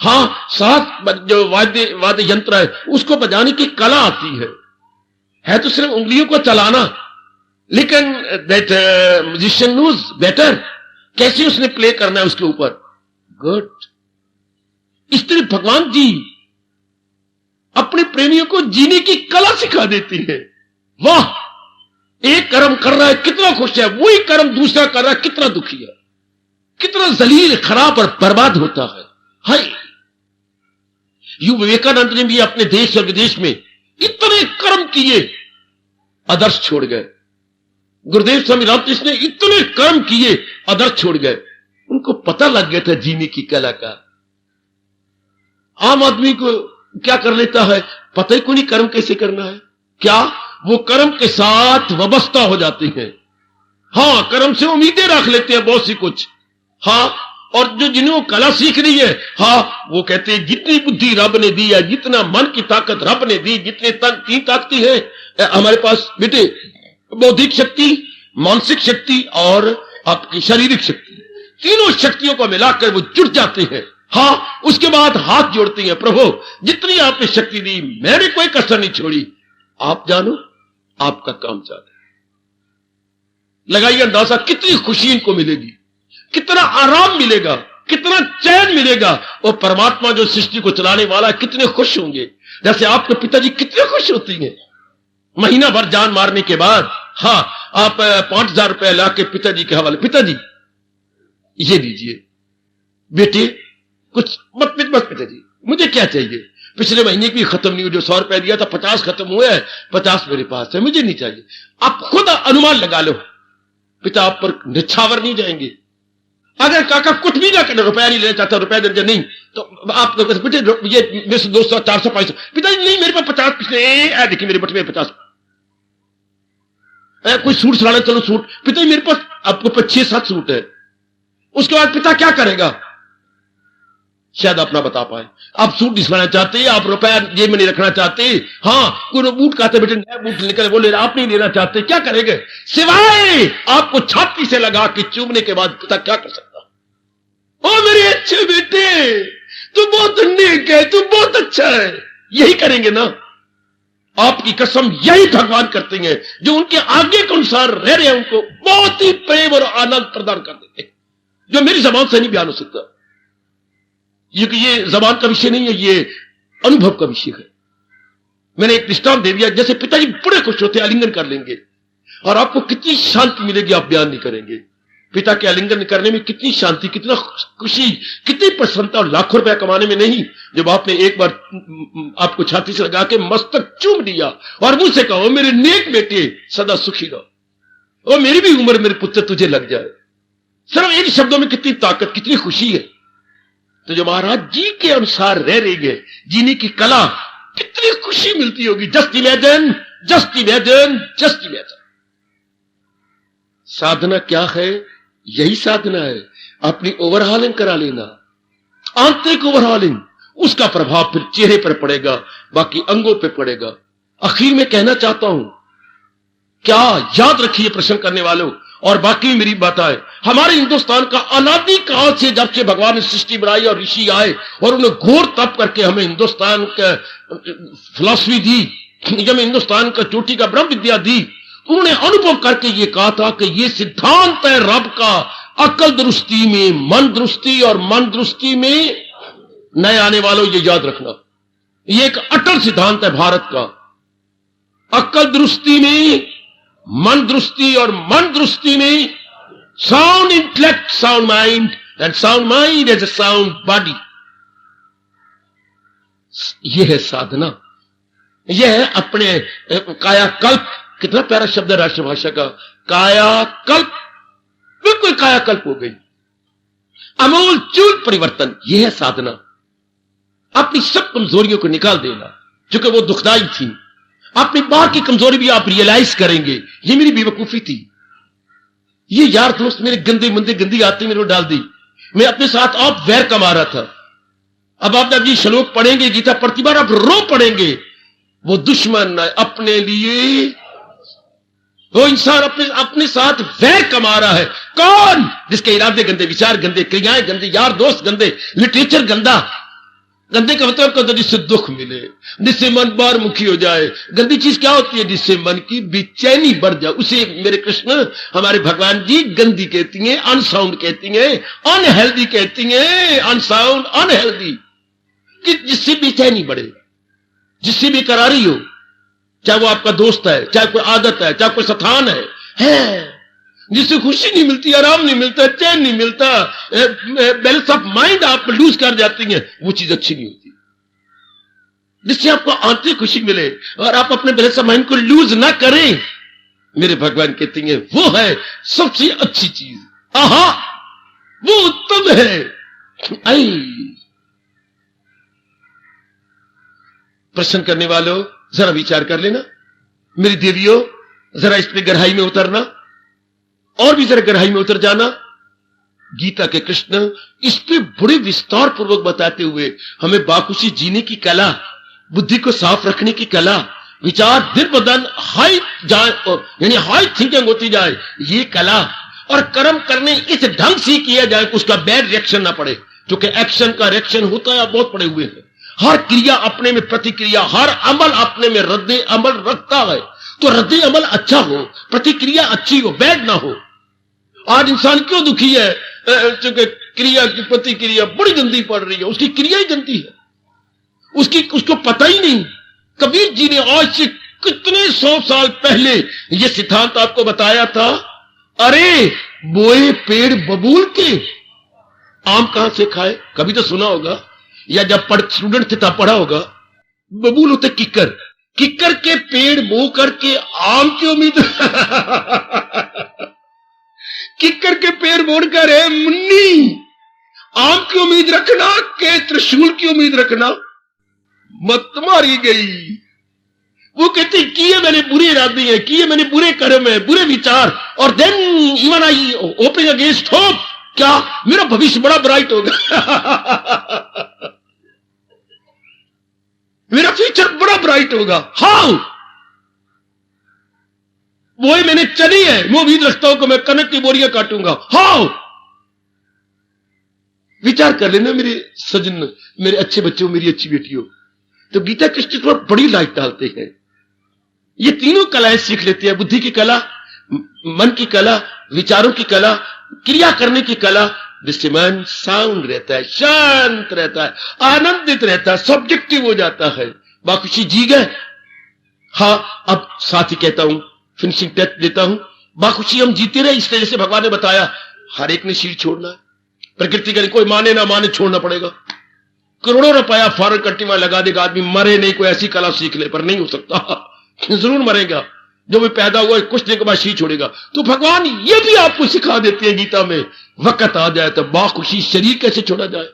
हां, साथ जो वाद्य यंत्र है उसको बजाने की कला आती है तो सिर्फ उंगलियों को चलाना। लेकिन दैट म्यूजिशियन नोज बेटर, कैसे उसने प्ले करना है उसके ऊपर। गुड। इस तरह भगवान जी अपने प्रेमियों को जीने की कला सिखा देती है। वाह, एक कर्म कर रहा है कितना खुश है, वही कर्म दूसरा कर रहा है कितना दुखी है, कितना जलील, खराब और बर्बाद होता है। हाय, यू विवेकानंद ने भी अपने देश और विदेश में इतने कर्म किए, आदर्श छोड़ गए। गुरुदेव स्वामी रामकृष्ण ने इतने कर्म किए, आदर्श छोड़ गए। उनको पता लग गया था जीने की कला का। आम आदमी को क्या कर लेता है, पता ही को नहीं कर्म कैसे करना है। क्या वो कर्म के साथ वाबस्ता हो जाते हैं। हां, कर्म से उम्मीदें रख लेते हैं बहुत सी कुछ। हां, और जो जिन्हें वो कला सीख रही है, हाँ, वो कहते हैं जितनी बुद्धि रब ने दी है, जितना मन की ताकत रब ने दी, जितने तीन ताकतें हैं हमारे पास बेटे, बौद्धिक शक्ति, मानसिक शक्ति और आपकी शारीरिक शक्ति, तीनों शक्तियों को मिलाकर वो जुट जाते हैं। हाँ, उसके बाद हाथ जोड़ते हैं, प्रभु जितनी आपने शक्ति दी मैंने कोई कसर नहीं छोड़ी, आप जानो आपका काम चाहे। लगाइए अंदाजा कितनी खुशी इनको मिलेगी, कितना आराम मिलेगा, कितना चैन मिलेगा। और परमात्मा जो सृष्टि को चलाने वाला है कितने खुश होंगे। जैसे आपके पिताजी कितने खुश होती हैं महीना भर जान मारने के बाद। हाँ, आप 5,000 रुपए लाके पिताजी के हवाले, पिताजी ये लीजिए बेटे, कुछ मत पिताजी मुझे क्या चाहिए, पिछले महीने की खत्म नहीं हुई, जो 100 रुपए दिया था 50 खत्म हुए हैं, 50 मेरे पास है, मुझे नहीं चाहिए। आप खुद अनुमान लगा लो, पिता आप पर निछावर नहीं जाएंगे। अगर काका कुछ भी ना करे, रुपया नहीं लेना चाहता, रुपया देना नहीं, तो आप बेटे ये 200 400 500, पिताजी नहीं मेरे पास 50, पिछले देखिए मेरे बटवे 50। कोई सूट सिलाना, चलो सूट, पिताजी मेरे पास आपको 6-7 सूट है। उसके बाद पिता क्या करेगा, शायद अपना बता पाए। आप सूट नहीं सिलाना चाहते, आप रुपया जेब में नहीं रखना चाहते, हाँ कोई बूट कहते बेटे नया बूट निकले, बोले आप नहीं लेना चाहते, क्या करेंगे सिवाय आपको छाती से लगा के चूमने के बाद पिता क्या कर सकता। ओ मेरे अच्छे बेटे, तू बहुत नेक है, तू बहुत अच्छा है, यही करेंगे ना। आपकी कसम यही भगवान करते हैं, जो उनके आगे के अनुसार रह रहे हैं उनको बहुत ही प्रेम और आनंद प्रदान कर देते हैं, जो मेरी जबान से नहीं बयान हो सकता। ये जबान का विषय नहीं है, ये अनुभव का विषय है। मैंने एक दृष्टांत दे दिया, जैसे पिताजी बड़े खुश होते आलिंगन कर लेंगे, और आपको कितनी शांति मिलेगी आप बयान नहीं करेंगे। पिता के आलिंगन करने में कितनी शांति, कितना खुशी, कितनी प्रसन्नता, और लाखों रुपया कमाने में नहीं। जब आपने एक बार आपको छाती से लगा के मस्तक चूम लिया और मुझसे कहो मेरे नेक बेटे सदा सुखी रहो, और मेरी भी उम्र मेरे पुत्र तुझे लग जाए, सिर्फ इन शब्दों में कितनी ताकत, कितनी खुशी है। तो जो महाराज जी के अनुसार रह रही है, जीने की कला, कितनी खुशी मिलती होगी। Just imagine, just imagine, just imagine. साधना क्या है, यही साधना है, अपनी ओवरहॉलिंग करा लेना, आंतरिक ओवरहॉलिंग, उसका प्रभाव फिर चेहरे पर पड़ेगा, बाकी अंगों पर पड़ेगा। आखिर में कहना चाहता हूं, क्या याद रखिए प्रश्न करने वालों, और बाकी मेरी बात है, हमारे हिंदुस्तान का अनादि काल से जब से भगवान ने सृष्टि बनाई और ऋषि आए और उन्हें घोर तप करके हमें हिंदुस्तान का फिलॉसफी दी, हमें हिंदुस्तान का चोटी का ब्रह्म विद्या दी, उन्होंने अनुभव करके ये कहा था कि ये सिद्धांत है रब का, अकल दुरुस्ती में मन दुरुस्ती और मन दुरुस्ती में नए आने वालों ये याद रखना, ये एक अटल सिद्धांत है भारत का। अकल दुरुस्ती में मन दुरुस्ती और मन दुरुस्ती में sound intellect, sound mind, and sound mind as a sound body. यह है साधना, यह है अपने कायाकल्प। कितना प्यारा शब्द है राष्ट्रभाषा का, कायाकल्प, बिल्कुल कायाकल्प हो गई, अमूल चूल परिवर्तन। यह है साधना, अपनी सब कमजोरियों को निकाल देना, जो कि वो दुखदाई थी। अपनी बाहर की कमजोरी भी आप रियलाइज करेंगे, ये मेरी बेवकूफी थी, ये यार दोस्त मेरे गंदे मंदे गंदी आते मेरे को डाल दी, मैं अपने साथ आप वैर कमा रहा था। अब आप जब ये श्लोक पढ़ेंगे, गीता पढ़ती बार आप रो पढ़ेंगे, वो दुश्मन अपने लिए, वो इंसान अपने साथ वैर कमा रहा है। कौन? जिसके इरादे गंदे, विचार गंदे, क्रियाएं गंदे, यार दोस्त गंदे, लिटरेचर गंदा। गंदे का मतलब क्या होता है? जिससे दुख मिले, जिससे मन बारमुखी हो जाए। गंदी चीज क्या होती है? जिससे मन की बेचैनी बढ़ जाए, उसे मेरे कृष्ण हमारे भगवान जी गंदी कहती हैं, अनसाउंड कहती हैं, अनहेल्दी कहती हैं, अनसाउंड अनहेल्दी, कि जिससे बेचैनी बढ़े, जिससे बेकरारी हो, चाहे वो आपका दोस्त है, चाहे कोई आदत है, चाहे कोई स्थान है जिससे खुशी नहीं मिलती, आराम नहीं मिलता, चैन नहीं मिलता, बैलेंस ऑफ माइंड आप लूज कर जाती हैं, वो चीज अच्छी नहीं होती। जिससे आपको आंतरिक खुशी मिले और आप अपने बैलेंस ऑफ माइंड को लूज ना करें, मेरे भगवान कहते हैं वो है सबसे अच्छी चीज। आहा, वो उत्तम है। प्रश्न करने वालों जरा विचार कर लेना, मेरी देवियों जरा इस पे गहराई में उतरना, और भी जरा गहराई में उतर जाना। गीता के कृष्ण इस पे बड़े विस्तार पूर्वक बताते हुए हमें बाखुशी जीने की कला, बुद्धि को साफ रखने की कला, विचार दिन ब दिन हाई जाए, यानी हाई थिंकिंग होती जाए, ये कला, और कर्म करने इस ढंग से किया जाए कि उसका बैड रिएक्शन ना पड़े, क्योंकि एक्शन का रिएक्शन होता है, आप बहुत पड़े हुए हैं। हर क्रिया अपने में प्रतिक्रिया, हर अमल अपने में रद्द अमल रखता है। तो रद्द अमल अच्छा हो, प्रतिक्रिया अच्छी हो, बैड ना हो। आज इंसान क्यों दुखी है? क्योंकि क्रिया की प्रतिक्रिया बड़ी गंदी पड़ रही है, उसकी क्रिया ही गंदी है, उसको पता ही नहीं। कबीर जी ने आज से कितने 100 साल पहले यह सिद्धांत आपको बताया था, अरे बोए पेड़ बबूल के, आम कहां से खाए? कभी तो सुना होगा, या जब स्टूडेंट थे तब पढ़ा होगा। बबूल होते किक्कर, किक्कर के पेड़ बो करके आम की उम्मीद किक्कर के पेड़ बोड़कर है मुन्नी, आम की उम्मीद रखना के त्रिशूल की उम्मीद रखना, मत मारी गई। वो कहते किए मैंने बुरे इरादे हैं, किए मैंने बुरे कर्म है, बुरे विचार, और then even I hoping against hope, क्या मेरा भविष्य बड़ा ब्राइट होगा मेरा फ्यूचर बड़ा ब्राइट होगा। हाउ? वो मैंने चली है, वो उम्मीद रखता हूं कि मैं कनक की बोरियां काटूंगा। हाउ? विचार कर लेना मेरे सजन, मेरे अच्छे बच्चों, मेरी अच्छी बेटियों। तो गीता कृष्ण पर बड़ी लाइट डालते हैं। ये तीनों कलाएं सीख लेते हैं, बुद्धि की कला, मन की कला, विचारों की कला, क्रिया करने की कला, जिससे मन साउंड रहता है, शांत रहता है, आनंदित रहता है, सब्जेक्टिव हो जाता है। बाखुशी जी गए। हाँ, अब साथ ही कहता हूं, फिनिशिंग टच देता हूं, बाखुशी हम जीते रहे। इस तरह से भगवान ने बताया, हर एक ने शरीर छोड़ना है, प्रकृति का कोई माने ना माने छोड़ना पड़ेगा। करोड़ों रुपया फॉरेन कंट्री में लगा देगा आदमी, मरे नहीं, कोई ऐसी कला सीख ले, पर नहीं हो सकता जरूर मरेगा। जो भी पैदा हुआ कुछ देर के बाद शरीर छोड़ेगा। तो भगवान ये भी आपको सिखा देते हैं गीता में, वक्त आ जाए तो बाखुशी शरीर कैसे छोड़ा जाए।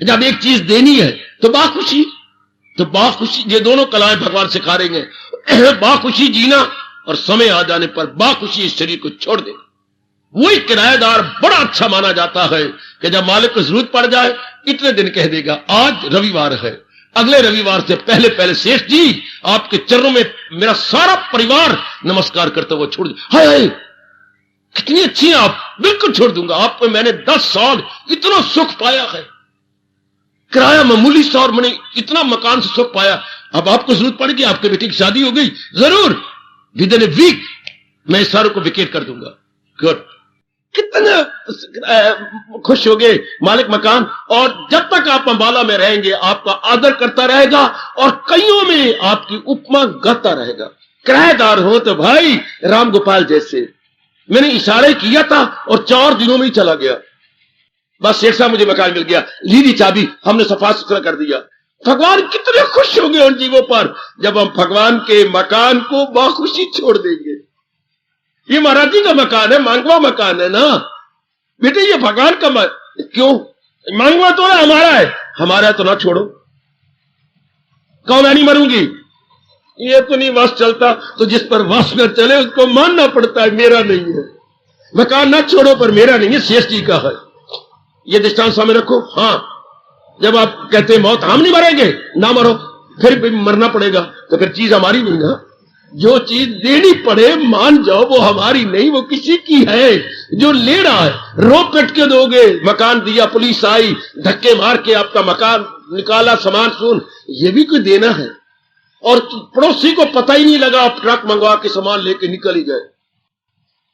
जब एक चीज देनी है तो बाखुशी, ये दोनों कलाएं भगवान सिखा रहे हैं। बाखुशी जीना, और समय आ जाने पर बाखुशी इस शरीर को छोड़ देना। वही किराएदार बड़ा अच्छा माना जाता है कि जब मालिक को जरूरत पड़ जाए इतने दिन कह देगा, आज रविवार है, अगले रविवार से पहले पहले सेठ जी आपके चरणों में मेरा सारा परिवार नमस्कार करता हुआ छोड़ दे। हाय हाय, कितनी अच्छी हैं आप, बिल्कुल छोड़ दूंगा आपको। मैंने 10 साल इतना सुख पाया है, किराया मामूली सा, और मैंने इतना मकान से सुख पाया। अब आपको जरूरत पड़ेगी, आपके बेटे की शादी हो गई, जरूर विद इन ए वीक मैं इस सारों को विकेट कर दूंगा। गुड, कितना खुश हो गए मालिक मकान। और जब तक आप अंबाला में रहेंगे आपका आदर करता रहेगा, और कईयों में आपकी उपमा गाता रहेगा। किराएदार हो तो भाई राम गोपाल जैसे, मैंने इशारे किया था और 4 दिनों में ही चला गया। बस शेख साहब मुझे मकान मिल गया, लीधी चाबी, हमने सफा सुथरा कर दिया। भगवान कितने खुश होंगे उन जीवों पर जब हम भगवान के मकान को बाखुशी छोड़ देंगे। ये महाराज जी का मकान है, मांगवा मकान है ना बेटे, ये भगवान का क्यों मांगवा तो है, हमारा है, हमारा तो ना छोड़ो। कौन मैं नहीं मरूंगी, ये तो नहीं वश चलता, तो जिस पर वश न चले उसको मानना पड़ता है, मेरा नहीं है। मकान ना छोड़ो पर मेरा नहीं है, शेष जी का है। ये दृष्टांत सामने रखो। हाँ, जब आप कहते हैं मौत, हम नहीं मरेंगे, ना मरो, फिर भी मरना पड़ेगा, तो फिर चीज हमारी नहीं ना। जो चीज देनी पड़े मान जाओ वो हमारी नहीं, वो किसी की है जो ले रहा है। रो पेट के दोगे, मकान दिया, पुलिस आई, धक्के मार के आपका मकान निकाला, सामान सुन, ये भी कोई देना है। और पड़ोसी को पता ही नहीं लगा, आप ट्रक मंगवा के सामान लेके निकल ही गए।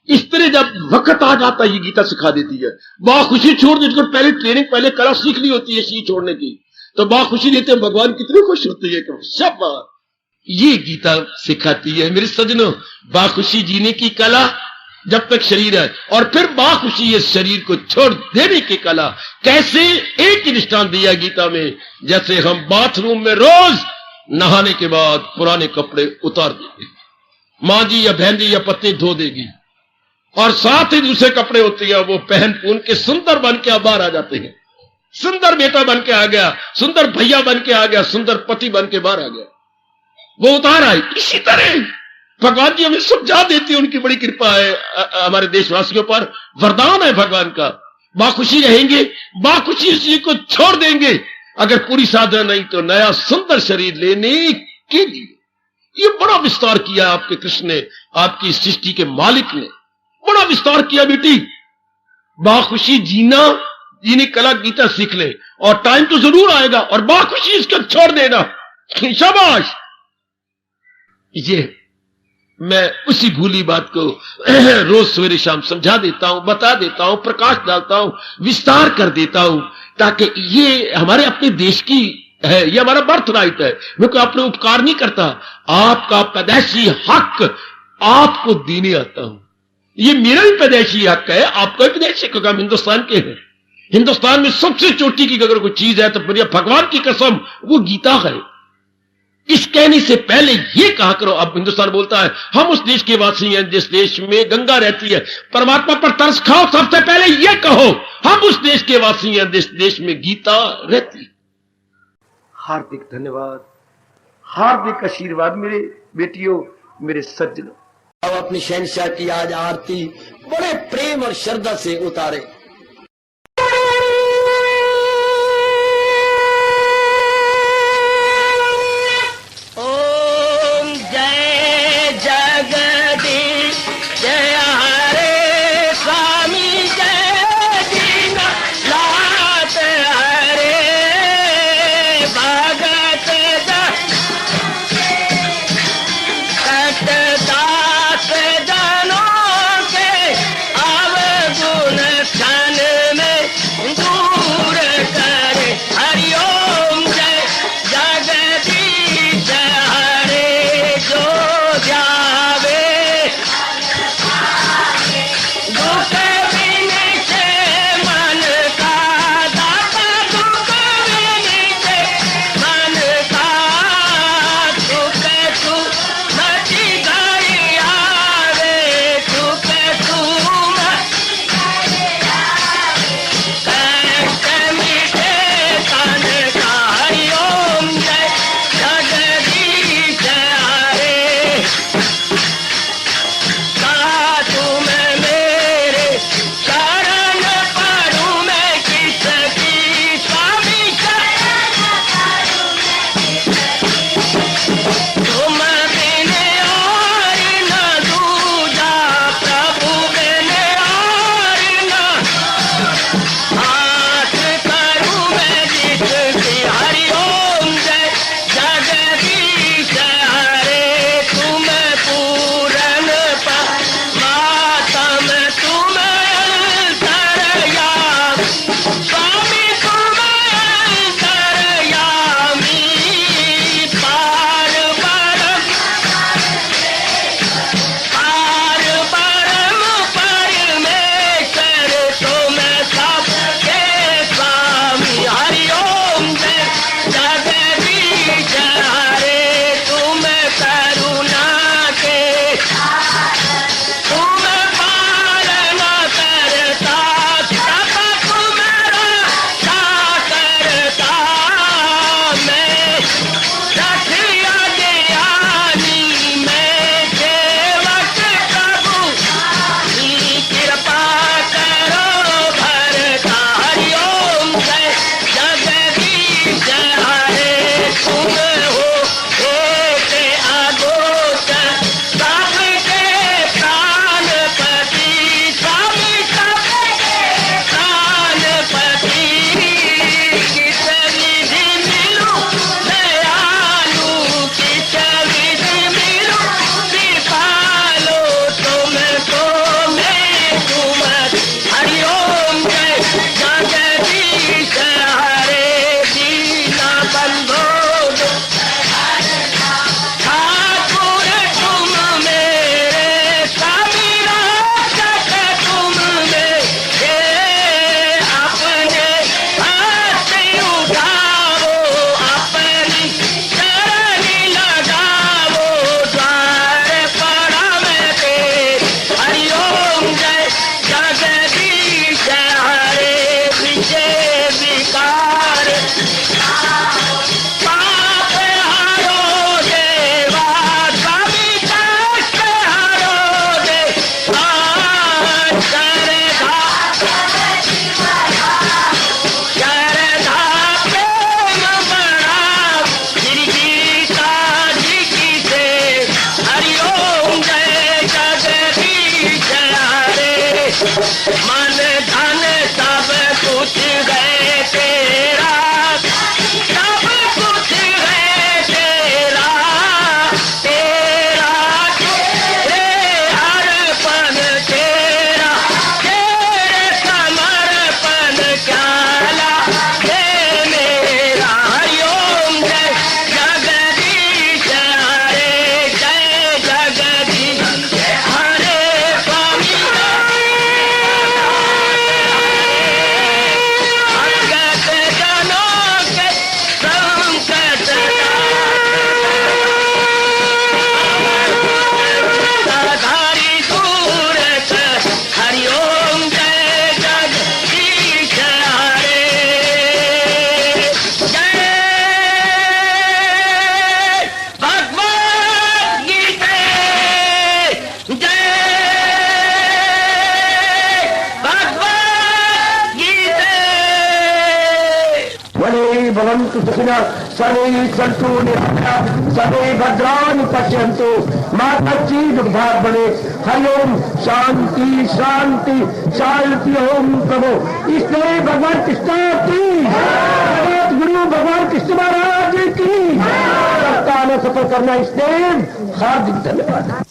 इस तरह जब वक्त आ जाता है, ये गीता सिखा देती है। बाखुशी छोड़ दे, पहले ट्रेनिंग, पहले कला सीख ली होती है शी छोड़ने की, तो बाखुशी देते हैं, भगवान कितने खुश होते हैं कि शाबाश। ये गीता सिखाती है मेरे सजनों, बाखुशी जीने की कला जब तक शरीर है, और फिर बाखुशी इस शरीर को छोड़ देने की कला। कैसे? एक ही दृष्टांत दिया गीता में, जैसे हम बाथरूम में रोज नहाने के बाद पुराने कपड़े उतार देंगे, माँ जी या बहन जी या पत्नी धो देगी, और साथ ही दूसरे कपड़े होते हैं वो पहन पून के सुंदर बन के बाहर आ जाते हैं। सुंदर बेटा बन के आ गया, सुंदर भैया बन के आ गया, सुंदर पति बन के बाहर आ गया, वो उतार आई। इसी तरह भगवान जी हमें समझा देते हैं, उनकी बड़ी कृपा है हमारे देशवासियों पर, वरदान है भगवान का। बाखुशी रहेंगे, बाखुशी उसी को छोड़ देंगे, अगर पूरी साधना नहीं तो नया सुंदर शरीर लेने के लिए। ये बड़ा विस्तार किया आपके कृष्ण ने, आपकी सृष्टि के मालिक ने बड़ा विस्तार किया। बेटी बाखुशी जीने कला गीता सीख ले, और टाइम तो जरूर आएगा, और बाखुशी इसको छोड़ देना। शाबाश। ये मैं उसी भूली बात को रोज सवेरे शाम समझा देता हूं, बता देता हूं, प्रकाश डालता हूं, विस्तार कर देता हूं, ताकि ये हमारे अपने देश की है, ये हमारा बर्थ राइट है। मैं कोई अपने उपकार नहीं करता, आपका पैदाइशी हक आपको देने आता हूं। ये मेरा भी पैदाइशी हक है, आपका भी पैदाइशी हक। हम हिंदुस्तान के हैं, हिंदुस्तान में सबसे चोटी की अगर कोई चीज है तो मेरे भगवान की कसम वो गीता है। इस कहने से पहले ये कहा करो, अब हिंदुस्तान बोलता है हम उस देश के वासी हैं जिस देश में गंगा रहती है, परमात्मा पर तरस खाओ, सबसे पहले ये कहो हम उस देश के वासी हैं जिस देश में गीता रहती है। हार्दिक धन्यवाद, हार्दिक आशीर्वाद मेरे बेटियों, मेरे सज्जनों। अब अपनी शहंशाह की आज आरती बड़े प्रेम और श्रद्धा से उतारे। दास जनों के अब गुण वने भवन्तु सुखिनः सर्वे सन्तु निरामयाः सर्वे भद्राणि पश्यन्तु मा कश्चित् दुर्भाग् भवेत्। हरि ओम शांति शांति शांति। ओम प्रभु इसलिए भगवान कृष्ण की जगत गुरु भगवान कृष्ण महाराज की सप्ताह में सफल करना इसलिए हार्दिक धन्यवाद।